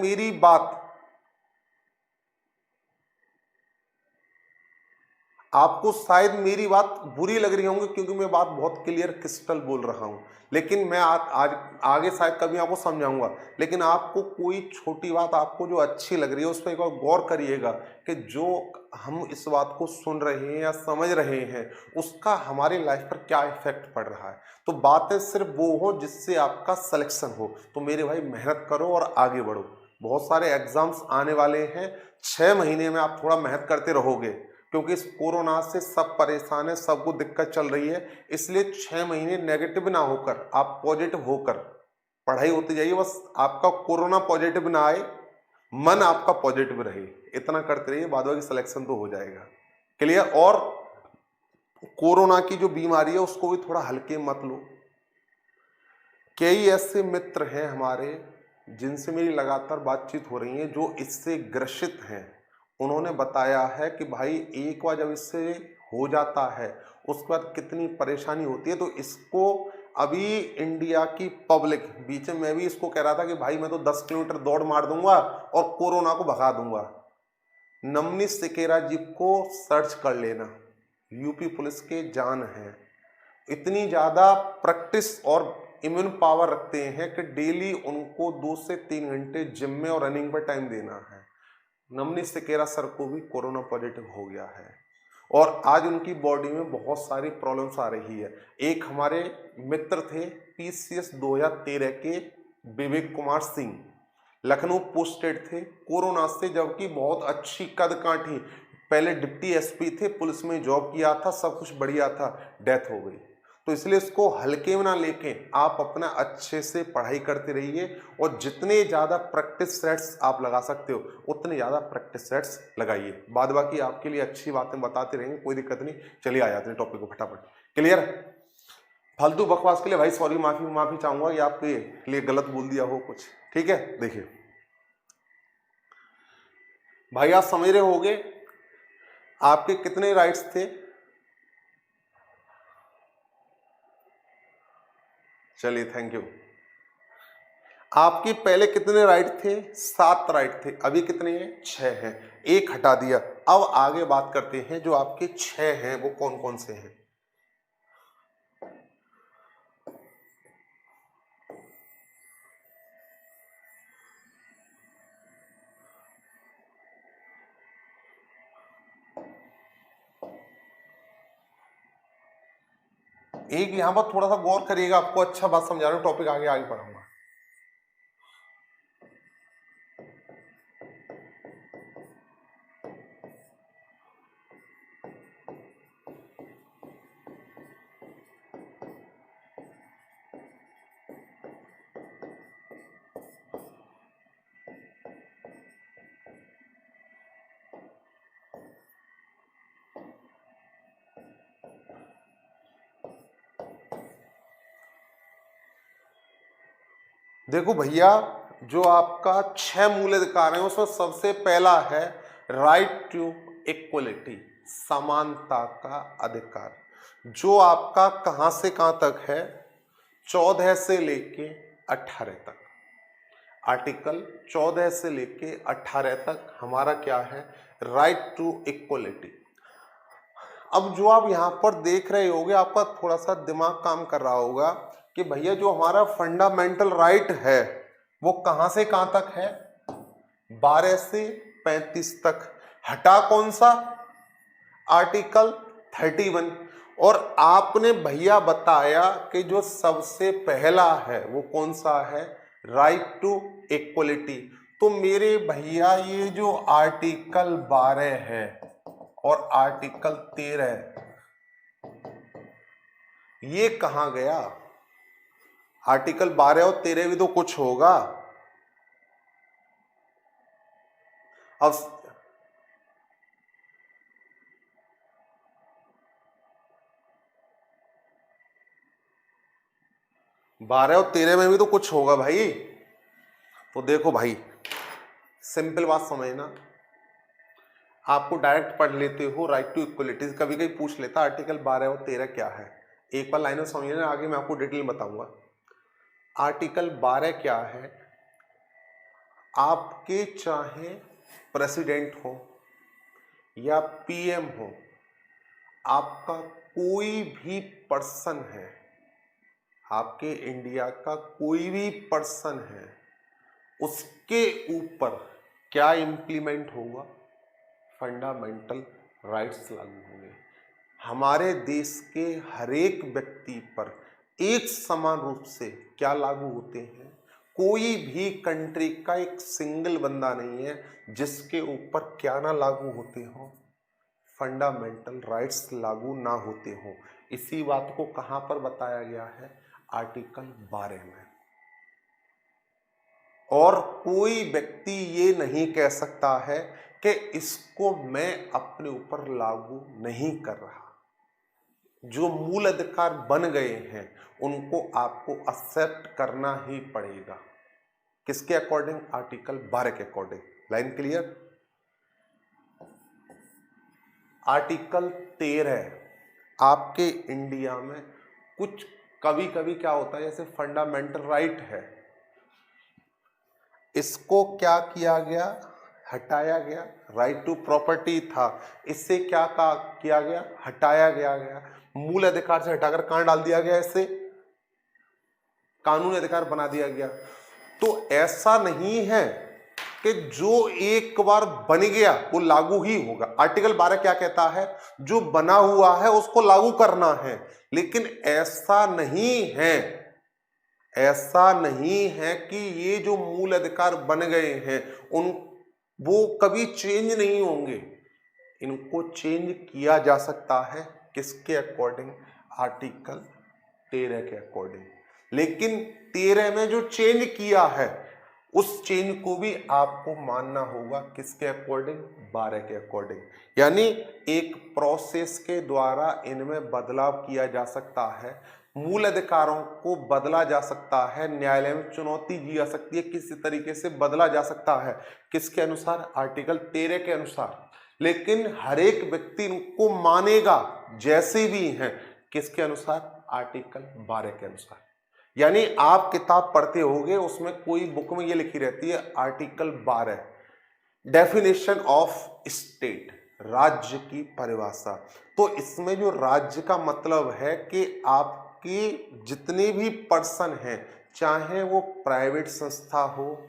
मेरी बात बुरी लग रही होंगी, क्योंकि मैं बात बहुत क्लियर क्रिस्टल बोल रहा हूं, लेकिन मैं आज आगे शायद कभी आपको समझाऊंगा। लेकिन आपको कोई छोटी बात आपको जो अच्छी लग रही है उस पर एक बार गौर करिएगा कि जो हम इस बात को सुन रहे हैं या समझ रहे हैं उसका हमारी लाइफ पर क्या इफेक्ट पड़ रहा है। तो बातें सिर्फ वो हो जिससे आपका सिलेक्शन हो। तो मेरे भाई मेहनत करो और आगे बढ़ो। बहुत सारे एग्जाम्स आने वाले हैं, 6 महीने में आप थोड़ा मेहनत करते रहोगे, क्योंकि इस कोरोना से सब परेशान है, सबको दिक्कत चल रही है। इसलिए 6 महीने नेगेटिव ना होकर आप पॉजिटिव होकर पढ़ाई होती जाइए। बस आपका कोरोना पॉजिटिव ना आए, मन आपका पॉजिटिव रहे, इतना करते रहिए, बाद बाकी सिलेक्शन तो हो जाएगा। क्लियर। और कोरोना की जो बीमारी है उसको भी थोड़ा हल्के मत लो। कई ऐसे मित्र हैं हमारे जिनसे मेरी लगातार बातचीत हो रही है जो इससे ग्रसित हैं। उन्होंने बताया है कि भाई एक बार जब इससे हो जाता है उसके बाद कितनी परेशानी होती है। तो इसको अभी इंडिया की पब्लिक, बीच में मैं भी इसको कह रहा था कि भाई मैं तो 10 किलोमीटर दौड़ मार दूंगा और कोरोना को भगा दूंगा। नमनीश सिकेरा जी को सर्च कर लेना, यूपी पुलिस के जान है, इतनी ज़्यादा प्रैक्टिस और इम्यून पावर रखते हैं कि डेली उनको 2 से 3 घंटे जिम में और रनिंग पर टाइम देना है। नमनीश सिकेरा सर को भी कोरोना पॉजिटिव हो गया है और आज उनकी बॉडी में बहुत सारी प्रॉब्लम्स आ रही है। एक हमारे मित्र थे PCS 2013 के विवेक कुमार सिंह, लखनऊ पोस्टेड थे कोरोना से, जबकि बहुत अच्छी कद काठी, पहले डिप्टी SP थे, पुलिस में जॉब किया था, सब कुछ बढ़िया था, डेथ हो गई। तो इसलिए इसको हल्के में ना लेके आप अपना अच्छे से पढ़ाई करते रहिए और जितने ज़्यादा प्रैक्टिस सेट्स आप लगा सकते हो उतने ज़्यादा प्रैक्टिस सेट्स लगाइए। बाद बाकी आपके लिए अच्छी बातें बताते रहेंगे, कोई दिक्कत नहीं। चलिए आ जाते हैं टॉपिक को फटाफट। क्लियर। फालतू बकवास के लिए भाई सॉरी, माफी चाहूंगा कि आपके लिए गलत बोल दिया हो कुछ। ठीक है। देखिए भाई आप समझ रहे होगे आपके कितने राइट्स थे। चलिए थैंक यू। आपके पहले कितने राइट थे? 7 राइट थे। अभी कितने हैं? 6 हैं। एक हटा दिया। अब आगे बात करते हैं जो आपके 6 हैं वो कौन कौन से हैं। एक यहां पर थोड़ा सा गौर करिएगा, आपको अच्छा बात समझा रहा हूं, टॉपिक आगे आगे पढ़ाऊंगा। देखो भैया, जो आपका 6 मूल अधिकार है उसमें सबसे पहला है राइट टू इक्वलिटी, समानता का अधिकार, जो आपका कहां से कहां तक है? 14 से लेके 18 तक। आर्टिकल 14 से लेके 18 तक हमारा क्या है? Right to equality. अब जो आप यहां पर देख रहे होगे आपका थोड़ा सा दिमाग काम कर रहा होगा कि भैया जो हमारा फंडामेंटल राइट है वो कहां से कहां तक है? 12 से 35 तक। हटा कौन सा? आर्टिकल 31। और आपने भैया बताया कि जो सबसे पहला है वो कौन सा है? Right to equality. तो मेरे भैया ये जो आर्टिकल 12 है और आर्टिकल 13 ये कहां गया? आर्टिकल 12 और 13 भी तो कुछ होगा। अब 12 और 13 में भी तो कुछ होगा भाई। तो देखो भाई, सिंपल बात समझना, आपको डायरेक्ट पढ़ लेते हो राइट टू इक्वलिटी, कभी कभी पूछ लेता आर्टिकल 12 और 13 क्या है। एक बार लाइनों समझना, आगे मैं आपको डिटेल बताऊंगा। आर्टिकल 12 क्या है? आपके चाहे प्रेसिडेंट हो या पीएम हो, आपका कोई भी पर्सन है, आपके इंडिया का कोई भी पर्सन है, उसके ऊपर क्या इंप्लीमेंट होगा? फंडामेंटल राइट्स लागू होंगे। हमारे देश के हर एक व्यक्ति पर एक समान रूप से क्या लागू होते हैं? कोई भी कंट्री का एक सिंगल बंदा नहीं है जिसके ऊपर क्या ना लागू होते हो, फंडामेंटल राइट्स लागू ना होते हो। इसी बात को कहां पर बताया गया है? आर्टिकल 12 में। और कोई व्यक्ति ये नहीं कह सकता है कि इसको मैं अपने ऊपर लागू नहीं कर रहा। जो मूल अधिकार बन गए हैं उनको आपको एक्सेप्ट करना ही पड़ेगा। किसके अकॉर्डिंग? आर्टिकल 12 के अकॉर्डिंग। Line clear? आर्टिकल 13 आपके इंडिया में कुछ कभी कभी क्या होता है, जैसे फंडामेंटल राइट है, इसको क्या किया गया? हटाया गया। राइट टू प्रॉपर्टी था, इससे क्या किया गया? हटाया गया। मूल अधिकार से हटाकर कहां डाल दिया गया? इससे कानूनी अधिकार बना दिया गया। तो ऐसा नहीं है कि जो एक बार बन गया वो लागू ही होगा। आर्टिकल 12 क्या कहता है? जो बना हुआ है उसको लागू करना है। लेकिन ऐसा नहीं है, ऐसा नहीं है कि ये जो मूल अधिकार बन गए हैं उन वो कभी चेंज नहीं होंगे। इनको चेंज किया जा सकता है। किसके अकॉर्डिंग? आर्टिकल 13 के अकॉर्डिंग। लेकिन 13 में जो चेंज किया है उस चेंज को भी आपको मानना होगा। किसके अकॉर्डिंग? 12 के अकॉर्डिंग। यानी एक प्रोसेस के द्वारा इनमें बदलाव किया जा सकता है, मूल अधिकारों को बदला जा सकता है, न्यायालय में चुनौती दी जा सकती है, किसी तरीके से बदला जा सकता है। किसके अनुसार? आर्टिकल 13 के अनुसार। लेकिन हर एक व्यक्ति को मानेगा जैसे भी हैं। किसके अनुसार? आर्टिकल 12 के अनुसार। यानी आप किताब पढ़ते होगे, उसमें कोई बुक में ये लिखी रहती है आर्टिकल 12 डेफिनेशन ऑफ स्टेट, राज्य की परिभाषा। तो इसमें जो राज्य का मतलब है कि आपके जितने भी पर्सन हैं, चाहे वो प्राइवेट संस्था हो,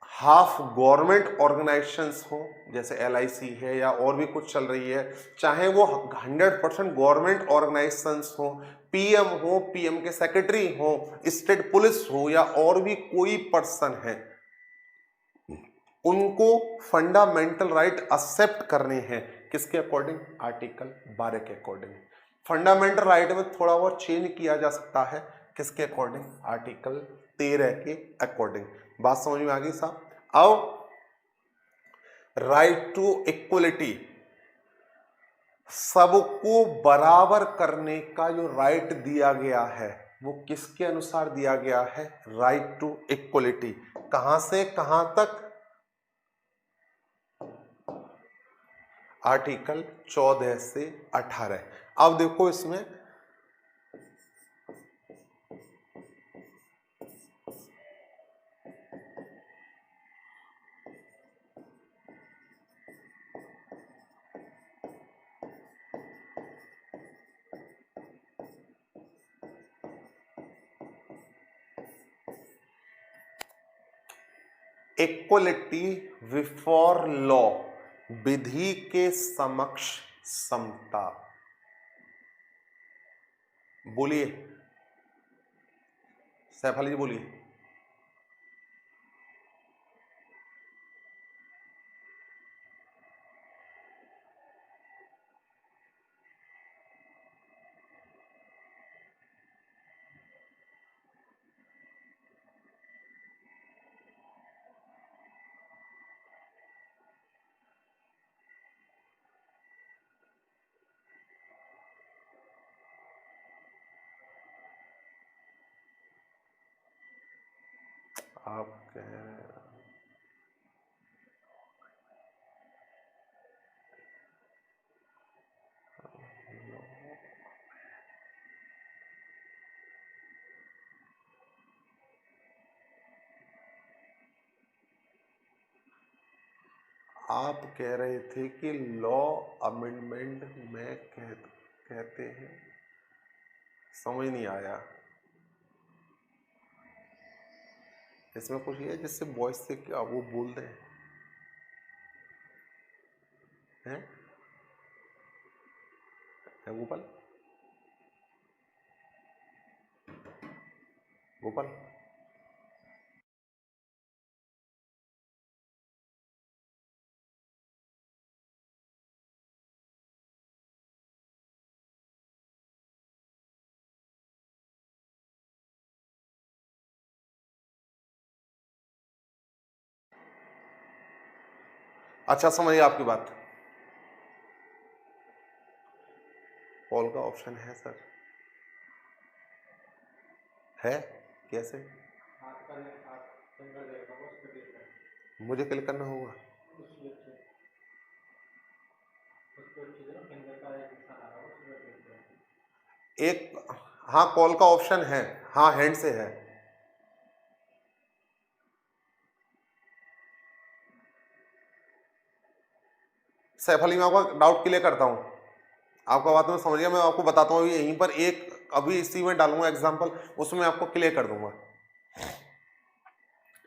हाफ गवर्नमेंट ऑर्गेनाइजेशंस हो, जैसे LIC है या और भी कुछ चल रही है, चाहे वो 100% गवर्नमेंट ऑर्गेनाइजेशंस हो, PM हो, PM के सेक्रेटरी हो, स्टेट पुलिस हो या और भी कोई पर्सन है, उनको फंडामेंटल राइट एक्सेप्ट करने हैं। किसके अकॉर्डिंग? आर्टिकल 12 के अकॉर्डिंग। फंडामेंटल राइट में थोड़ा बहुत चेंज किया जा सकता है। किसके अकॉर्डिंग? आर्टिकल 13 के अकॉर्डिंग। बात समझ में आ गई साहब? अब राइट टू इक्वलिटी, सबको बराबर करने का जो राइट दिया गया है वो किसके अनुसार दिया गया है? Right to equality. कहां से कहां तक? आर्टिकल 14 से 18। अब देखो इसमें इक्वलिटी बिफोर लॉ, विधि के समक्ष समता। बोलिए सैफ अली जी, बोलिए। आप कह रहे आप कह रहे थे कि लॉ अमेंडमेंट में कहते हैं, समझ नहीं आया। इसमें कुछ ये है जिससे वॉइस से क्या वो बोल रहे हैं? है गोपाल? गोपाल अच्छा, समझिए आपकी बात। कॉल का ऑप्शन है सर? है? कैसे? मुझे क्लिक करना होगा? एक, हाँ कॉल का ऑप्शन है, हाँ हैंड से है। सैफ अली, मैं आपका डाउट क्लियर करता हूँ, आपका बात मैं समझ गया। मैं आपको बताता हूँ यहीं पर एक, अभी इसी में डालूंगा एग्जांपल, उसमें आपको क्लियर कर दूंगा।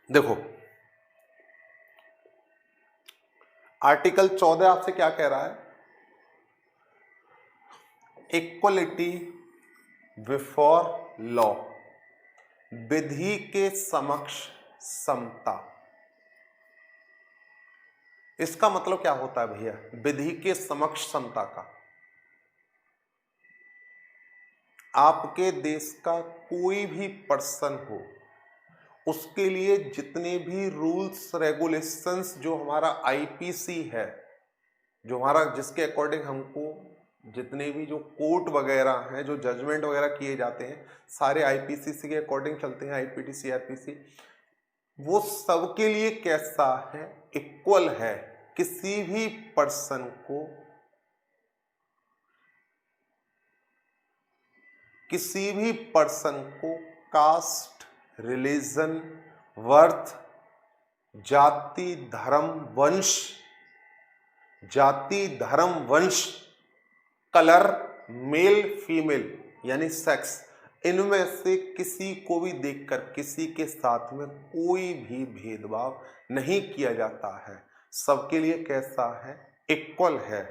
देखो आर्टिकल 14 आपसे क्या कह रहा है? इक्वलिटी बिफोर लॉ, विधि के समक्ष समता। इसका मतलब क्या होता है भैया, विधि के समक्ष समता का? आपके देश का कोई भी पर्सन हो, उसके लिए जितने भी रूल्स रेगुलेशंस, जो हमारा आईपीसी है, जो हमारा जिसके अकॉर्डिंग हमको जितने भी जो कोर्ट वगैरह हैं, जो जजमेंट वगैरह किए जाते हैं, सारे आईपीसी के अकॉर्डिंग चलते हैं, आईपीटी सीआरपीसी, वो सबके लिए कैसा है? इक्वल है। किसी भी पर्सन को, किसी भी पर्सन को कास्ट, रिलीजन, वर्थ, जाति, धर्म, वंश, जाति, धर्म, वंश, कलर, मेल फीमेल यानी सेक्स, इनमें से किसी को भी देखकर किसी के साथ में कोई भी भेदभाव नहीं किया जाता है। सबके लिए कैसा है? इक्वल है।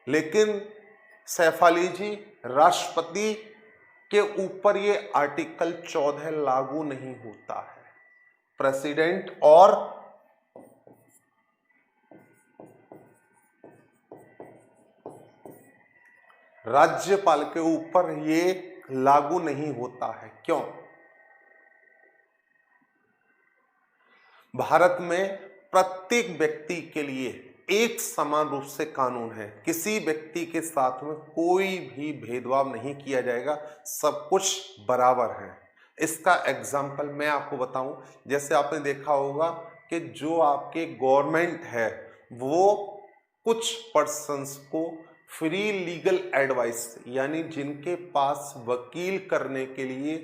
लेकिन सैफ अली जी, राष्ट्रपति के ऊपर ये आर्टिकल 14 लागू नहीं होता है। प्रेसिडेंट और राज्यपाल के ऊपर ये लागू नहीं होता है। क्यों? भारत में प्रत्येक व्यक्ति के लिए एक समान रूप से कानून है। किसी व्यक्ति के साथ में कोई भी भेदभाव नहीं किया जाएगा, सब कुछ बराबर है। इसका एग्जाम्पल मैं आपको बताऊं, जैसे आपने देखा होगा कि जो आपके गवर्नमेंट है वो कुछ पर्सन्स को फ्री लीगल एडवाइस, यानी जिनके पास वकील करने के लिए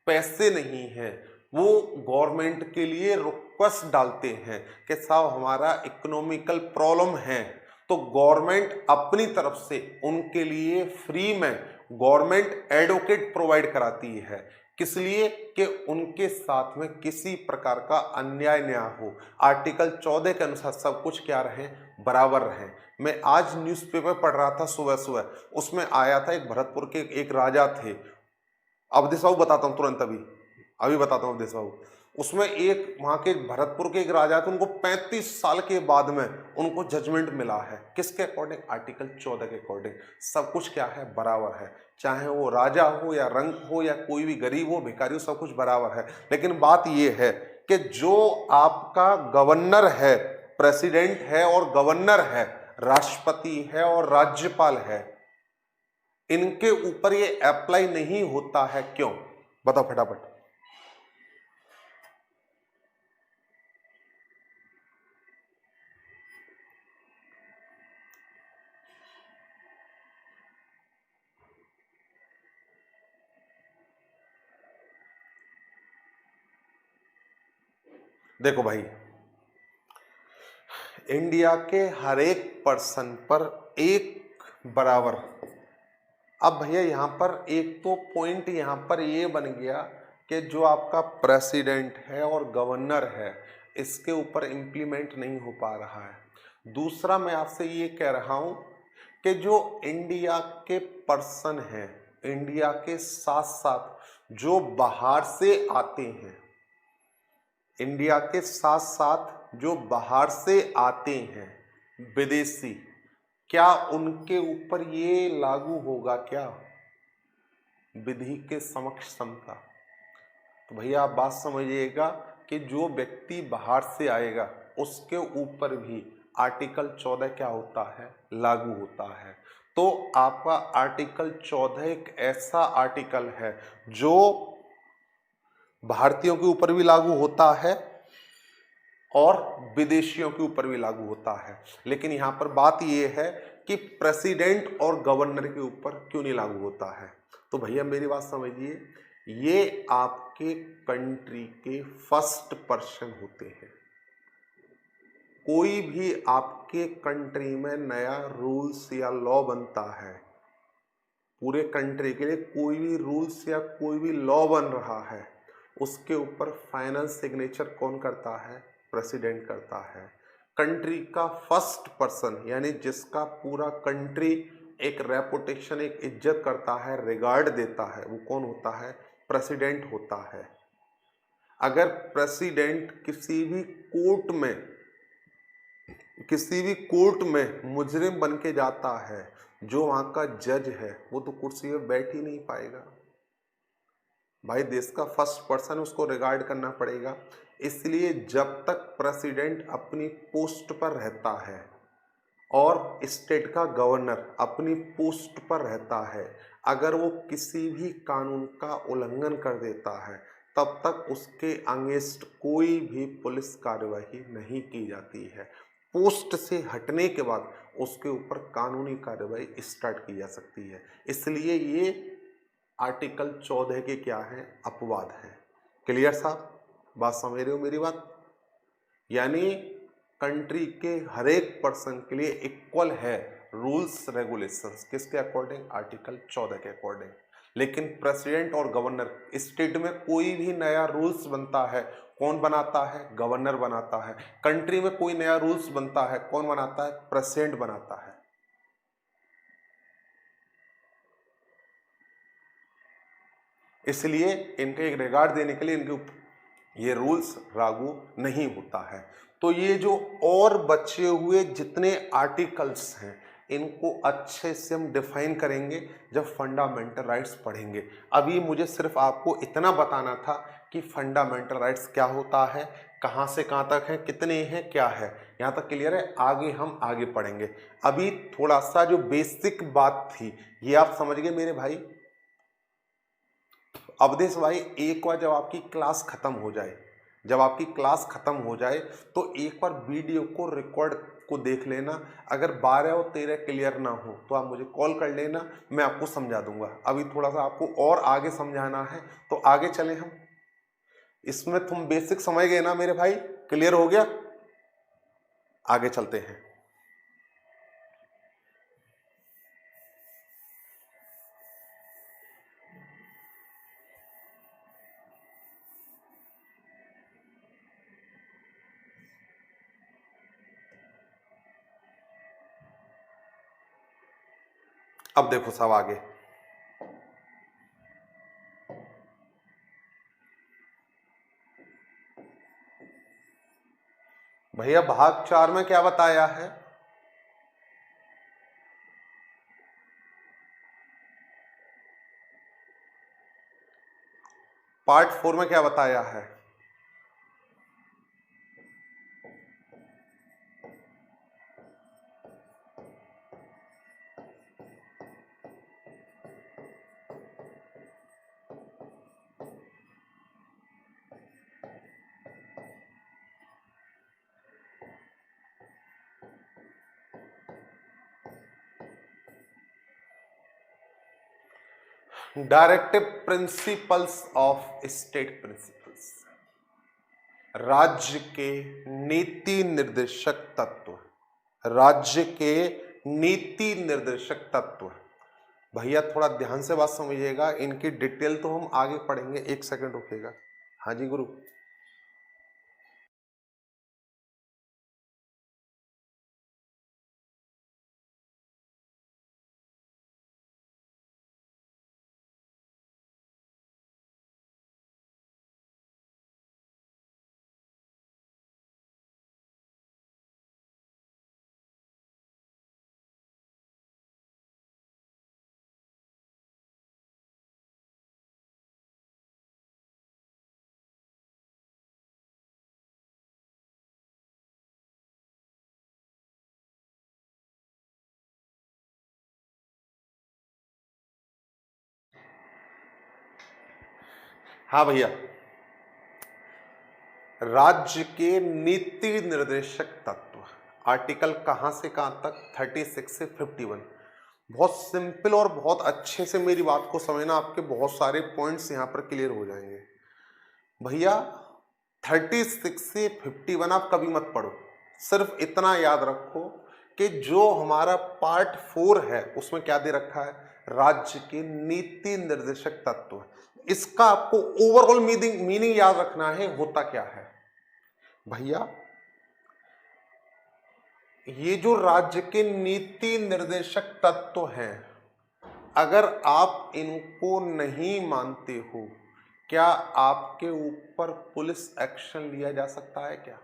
पैसे नहीं हैं, वो गवर्नमेंट के लिए रिक्वेस्ट डालते हैं कि साहब हमारा इकोनॉमिकल प्रॉब्लम है, तो गवर्नमेंट अपनी तरफ से उनके लिए फ्री में गवर्नमेंट एडवोकेट प्रोवाइड कराती है। किस लिए? कि उनके साथ में किसी प्रकार का अन्याय न हो, आर्टिकल 14 के अनुसार सब कुछ क्या रहे? बराबर रहे। मैं आज न्यूज़पेपर पढ़ रहा था सुबह सुबह, उसमें आया था एक भरतपुर के एक राजा थे, अवधेश बाबू, बताता हूँ तुरंत, अभी बताता हूँ अवधेश बाबू। उसमें एक वहां के भरतपुर के एक राजा थे, उनको 35 साल के बाद में उनको जजमेंट मिला है। किसके अकॉर्डिंग? आर्टिकल 14 के अकॉर्डिंग। सब कुछ क्या है? बराबर है, चाहे वो राजा हो या रंग हो या कोई भी गरीब हो भिखारी हो, सब कुछ बराबर है। लेकिन बात ये है कि जो आपका गवर्नर है, प्रेसिडेंट है और गवर्नर है, राष्ट्रपति है और राज्यपाल है, इनके ऊपर ये अप्लाई नहीं होता है। क्यों? बताओ फटाफट। देखो भाई, इंडिया के हर एक पर्सन पर एक बराबर। अब भैया यहां पर एक तो पॉइंट यहां पर ये बन गया कि जो आपका प्रेसिडेंट है और गवर्नर है, इसके ऊपर इंप्लीमेंट नहीं हो पा रहा है। दूसरा मैं आपसे ये कह रहा हूं कि जो इंडिया के पर्सन हैं, इंडिया के साथ साथ जो बाहर से आते हैं, इंडिया के साथ साथ जो बाहर से आते हैं विदेशी, क्या उनके ऊपर ये लागू होगा क्या? विधि के समक्ष समता। तो भैया आप बात समझिएगा कि जो व्यक्ति बाहर से आएगा उसके ऊपर भी आर्टिकल 14 क्या होता है? लागू होता है। तो आपका आर्टिकल 14 एक ऐसा आर्टिकल है जो भारतीयों के ऊपर भी लागू होता है और विदेशियों के ऊपर भी लागू होता है। लेकिन यहां पर बात यह है कि प्रेसिडेंट और गवर्नर के ऊपर क्यों नहीं लागू होता है? तो भैया मेरी बात समझिए, ये आपके कंट्री के फर्स्ट पर्सन होते हैं। कोई भी आपके कंट्री में नया रूल्स या लॉ बनता है, पूरे कंट्री के लिए कोई भी रूल्स या कोई भी लॉ बन रहा है, उसके ऊपर फाइनल सिग्नेचर कौन करता है? प्रेसिडेंट करता है। कंट्री का फर्स्ट पर्सन यानी जिसका पूरा कंट्री एक रेपुटेशन, एक इज्जत करता है, रिगार्ड देता है, वो कौन होता है? प्रेसिडेंट होता है। अगर प्रेसिडेंट किसी भी कोर्ट में मुजरिम बन के जाता है, जो वहां का जज है वो तो कुर्सी पे बैठ ही नहीं पाएगा। भाई देश का फर्स्ट पर्सन, उसको रिगार्ड करना पड़ेगा। इसलिए जब तक प्रेसिडेंट अपनी पोस्ट पर रहता है और स्टेट का गवर्नर अपनी पोस्ट पर रहता है, अगर वो किसी भी कानून का उल्लंघन कर देता है, तब तक उसके अगेंस्ट कोई भी पुलिस कार्यवाही नहीं की जाती है। पोस्ट से हटने के बाद उसके ऊपर कानूनी कार्यवाही स्टार्ट की जा सकती है। इसलिए ये आर्टिकल 14 के क्या है? अपवाद है। क्लियर साहब? बात समझ रहे हो मेरी बात? यानी कंट्री के हर एक पर्सन के लिए इक्वल है रूल्स रेगुलेशंस। किसके अकॉर्डिंग? आर्टिकल 14 के अकॉर्डिंग। लेकिन प्रेसिडेंट और गवर्नर, स्टेट में कोई भी नया रूल्स बनता है, कौन बनाता है? गवर्नर बनाता है। कंट्री में कोई नया रूल्स बनता है, कौन बनाता है? प्रेसिडेंट बनाता है। इसलिए इनके एक रिगार्ड देने के लिए इनके ऊपर ये रूल्स लागू नहीं होता है। तो ये जो और बचे हुए जितने आर्टिकल्स हैं, इनको अच्छे से हम डिफाइन करेंगे जब फंडामेंटल राइट्स पढ़ेंगे। अभी मुझे सिर्फ आपको इतना बताना था कि फंडामेंटल राइट्स क्या होता है, कहाँ से कहाँ तक है, कितने हैं, क्या है। यहाँ तक क्लियर है? आगे हम आगे पढ़ेंगे। अभी थोड़ा सा जो बेसिक बात थी ये आप समझ गए मेरे भाई। अवधेश भाई, एक बार जब आपकी क्लास खत्म हो जाए तो एक बार वीडियो को रिकॉर्ड को देख लेना। अगर 12 और 13 क्लियर ना हो तो आप मुझे कॉल कर लेना, मैं आपको समझा दूंगा। अभी थोड़ा सा आपको और आगे समझाना है तो आगे चले हम। इसमें तुम बेसिक समझ गए ना मेरे भाई? क्लियर हो गया? आगे चलते हैं। अब देखो सब आगे। भैया भाग 4 में क्या बताया है? पार्ट 4 में क्या बताया है? Directive principles of state principles, राज्य के नीति निर्देशक तत्व, राज्य के नीति निर्देशक तत्व। भैया थोड़ा ध्यान से बात समझिएगा, इनकी डिटेल तो हम आगे पढ़ेंगे, एक सेकंड रुकेगा। हाँ जी गुरु। हाँ भैया, राज्य के नीति निर्देशक तत्व, आर्टिकल कहां से कहां तक? 36 से 51। बहुत सिंपल और बहुत अच्छे से मेरी बात को समझना, आपके बहुत सारे पॉइंट्स यहां पर क्लियर हो जाएंगे। भैया 36 से 51 आप कभी मत पढ़ो, सिर्फ इतना याद रखो कि जो हमारा पार्ट 4 है उसमें क्या दे रखा है? राज्य के नीति निर्देशक तत्व। इसका आपको ओवरऑल मीनिंग याद रखना है, होता क्या है भैया? ये जो राज्य के नीति निर्देशक तत्व हैं, अगर आप इनको नहीं मानते हो, क्या आपके ऊपर पुलिस एक्शन लिया जा सकता है क्या?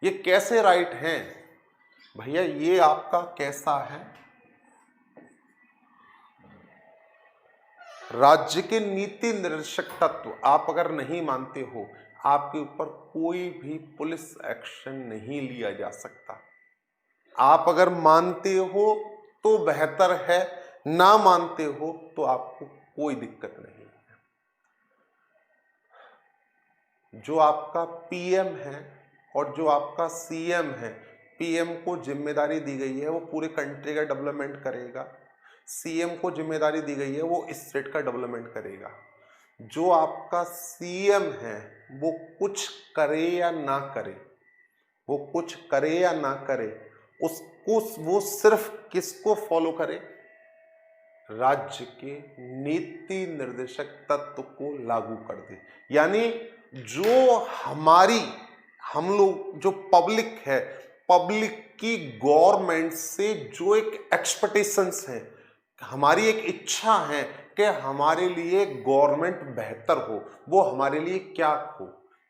ये कैसे राइट हैं भैया? ये आपका कैसा है? राज्य के नीति निर्देशक तत्व आप अगर नहीं मानते हो, आपके ऊपर कोई भी पुलिस एक्शन नहीं लिया जा सकता। आप अगर मानते हो तो बेहतर है, ना मानते हो तो आपको कोई दिक्कत नहीं है। जो आपका पीएम है और जो आपका सीएम है, पीएम को जिम्मेदारी दी गई है वो पूरे कंट्री का डेवलपमेंट करेगा, सीएम को जिम्मेदारी दी गई है वो स्टेट का डेवलपमेंट करेगा। जो आपका सीएम है वो कुछ करे या ना करे, वो कुछ करे या ना करे, उसको वो सिर्फ किसको फॉलो करे? राज्य के नीति निर्देशक तत्व को लागू कर दे। यानी जो हम लोग जो पब्लिक है, पब्लिक की गवर्नमेंट से जो एक एक्सपेक्टेशंस है, हमारी एक इच्छा है कि हमारे लिए गवर्नमेंट बेहतर हो, वो हमारे लिए क्या हो,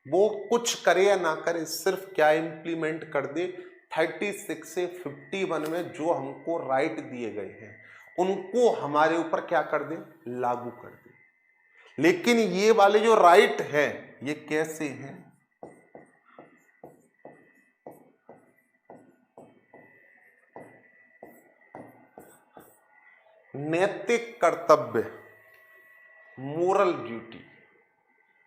वो कुछ करे या ना करे, सिर्फ क्या इंप्लीमेंट कर दे? 36 से 51 में जो हमको राइट दिए गए हैं उनको हमारे ऊपर क्या कर दे? लागू कर दे। लेकिन ये वाले जो राइट हैं ये कैसे हैं? नैतिक कर्तव्य, मोरल ड्यूटी,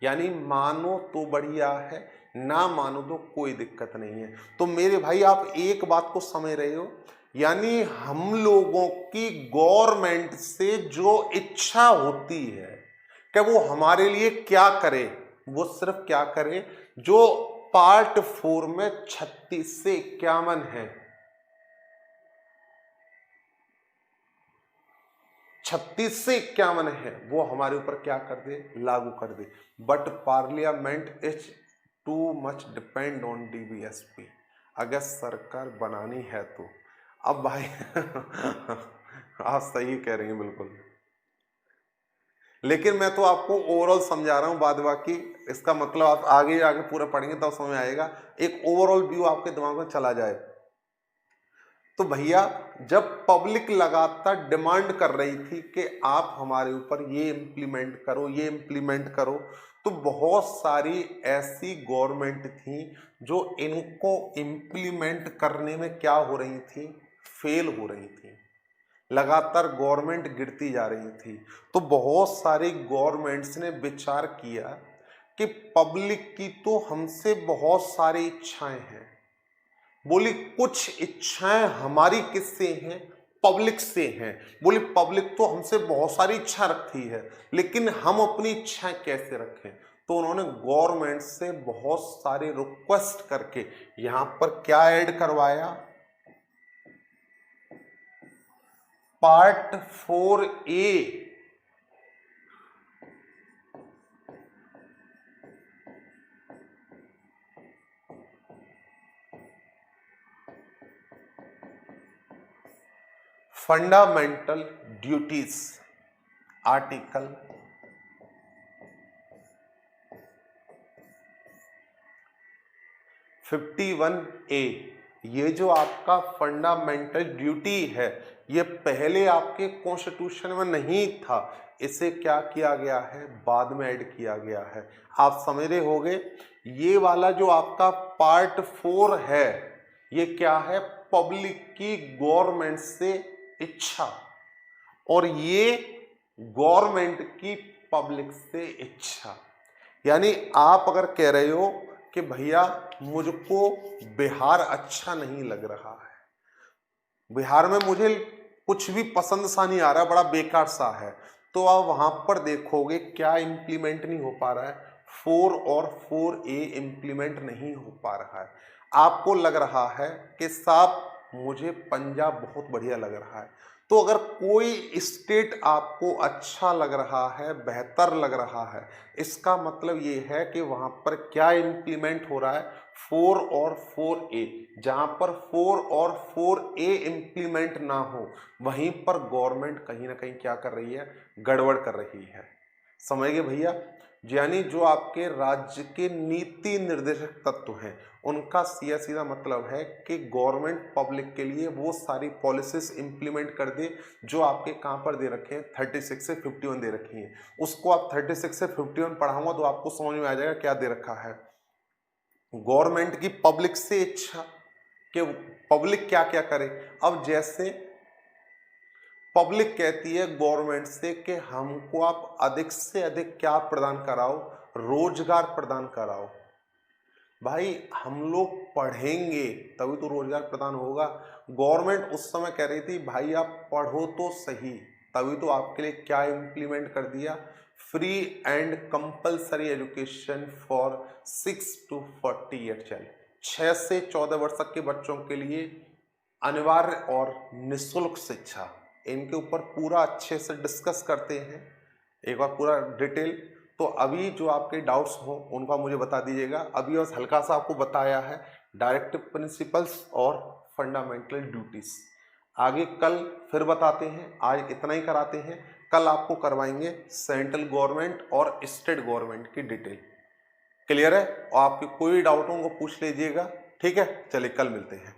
यानी मानो तो बढ़िया है, ना मानो तो कोई दिक्कत नहीं है। तो मेरे भाई आप एक बात को समझ रहे हो, यानी हम लोगों की गवर्नमेंट से जो इच्छा होती है कि वो हमारे लिए क्या करे, वो सिर्फ क्या करे? जो पार्ट 4 में 36 से 51 है, 36 से 51 है, वो हमारे ऊपर क्या कर दे? लागू कर दे। But parliament is too much depend on DBSP. अगर सरकार बनानी है तो अब भाई आप सही कह रही हैं बिल्कुल, लेकिन मैं तो आपको ओवरऑल समझा रहा हूँ, बाद बाकी इसका मतलब आप आगे आगे पूरा पढ़ेंगे तब समझ में आएगा, एक ओवरऑल व्यू आपके दिमाग में चला जाए। तो भैया जब पब्लिक लगातार डिमांड कर रही थी कि आप हमारे ऊपर ये इम्प्लीमेंट करो, ये इम्प्लीमेंट करो, तो बहुत सारी ऐसी गवर्नमेंट थी जो इनको इम्प्लीमेंट करने में क्या हो रही थी, फेल हो रही थी। लगातार गवर्नमेंट गिरती जा रही थी। तो बहुत सारी गवर्नमेंट्स ने विचार किया कि पब्लिक की तो हमसे बहुत सारी इच्छाएं हैं, बोली कुछ इच्छाएं हमारी किससे हैं, पब्लिक से हैं। बोली पब्लिक तो हमसे बहुत सारी इच्छा रखती है, लेकिन हम अपनी इच्छाएं कैसे रखें। तो उन्होंने गवर्नमेंट से बहुत सारे रिक्वेस्ट करके यहां पर क्या ऐड करवाया, part 4A, fundamental duties, article 51A। ये जो आपका फंडामेंटल ड्यूटी है, ये पहले आपके कॉन्स्टिट्यूशन में नहीं था, इसे क्या किया गया है, बाद में ऐड किया गया है। आप समझ रहे होंगे, ये वाला जो आपका पार्ट 4 है, ये क्या है, पब्लिक की गवर्नमेंट से इच्छा, और ये गवर्नमेंट की पब्लिक से इच्छा। यानी आप अगर कह रहे हो कि भैया मुझको बिहार अच्छा नहीं लग रहा है, बिहार में मुझे कुछ भी पसंद सा नहीं आ रहा, बड़ा बेकार सा है, तो आप वहां पर देखोगे क्या इंप्लीमेंट नहीं हो पा रहा है, 4 और 4A इंप्लीमेंट नहीं हो पा रहा है। आपको लग रहा है कि साहब मुझे पंजाब बहुत बढ़िया लग रहा है, तो अगर कोई स्टेट आपको अच्छा लग रहा है, बेहतर लग रहा है, इसका मतलब ये है कि वहां पर क्या इंप्लीमेंट हो रहा है, 4 और 4A। जहां पर 4 और 4A इंप्लीमेंट ना हो, वहीं पर गवर्नमेंट कहीं ना कहीं क्या कर रही है, गड़बड़ कर रही है। समझ गए भैया। यानी जो आपके राज्य के नीति निर्देशक तत्व हैं, उनका सीधा सीधा मतलब है कि गवर्नमेंट पब्लिक के लिए वो सारी पॉलिसीज इंप्लीमेंट कर दे जो आपके कहां पर दे रखे हैं, 36 से 51 दे रखी हैं। उसको आप 36 से 51 पढ़ाऊंगा तो आपको समझ में आ जाएगा क्या दे रखा है। गवर्नमेंट की पब्लिक से इच्छा कि पब्लिक क्या क्या करे। अब जैसे पब्लिक कहती है गवर्नमेंट से कि हमको आप अधिक से अधिक क्या प्रदान कराओ, रोजगार प्रदान कराओ। भाई हम लोग पढ़ेंगे तभी तो रोजगार प्रदान होगा। गवर्नमेंट उस समय कह रही थी भाई आप पढ़ो तो सही, तभी तो आपके लिए क्या इंप्लीमेंट कर दिया, free and compulsory education for 6 to 40 year child. 6 से 14 वर्ष तक के बच्चों के लिए अनिवार्य और निःशुल्क शिक्षा। इनके ऊपर पूरा अच्छे से डिस्कस करते हैं एक बार पूरा डिटेल। तो अभी जो आपके डाउट्स हो उनका मुझे बता दीजिएगा। अभी बस हल्का सा आपको बताया है डायरेक्टिव प्रिंसिपल्स और फंडामेंटल ड्यूटीज। आगे कल फिर बताते हैं, आज इतना ही कराते हैं। कल आपको करवाएंगे सेंट्रल गवर्नमेंट और स्टेट गवर्नमेंट की डिटेल। क्लियर है? और आपके कोई डाउट हो उनको पूछ लीजिएगा। ठीक है, चलिए कल मिलते हैं।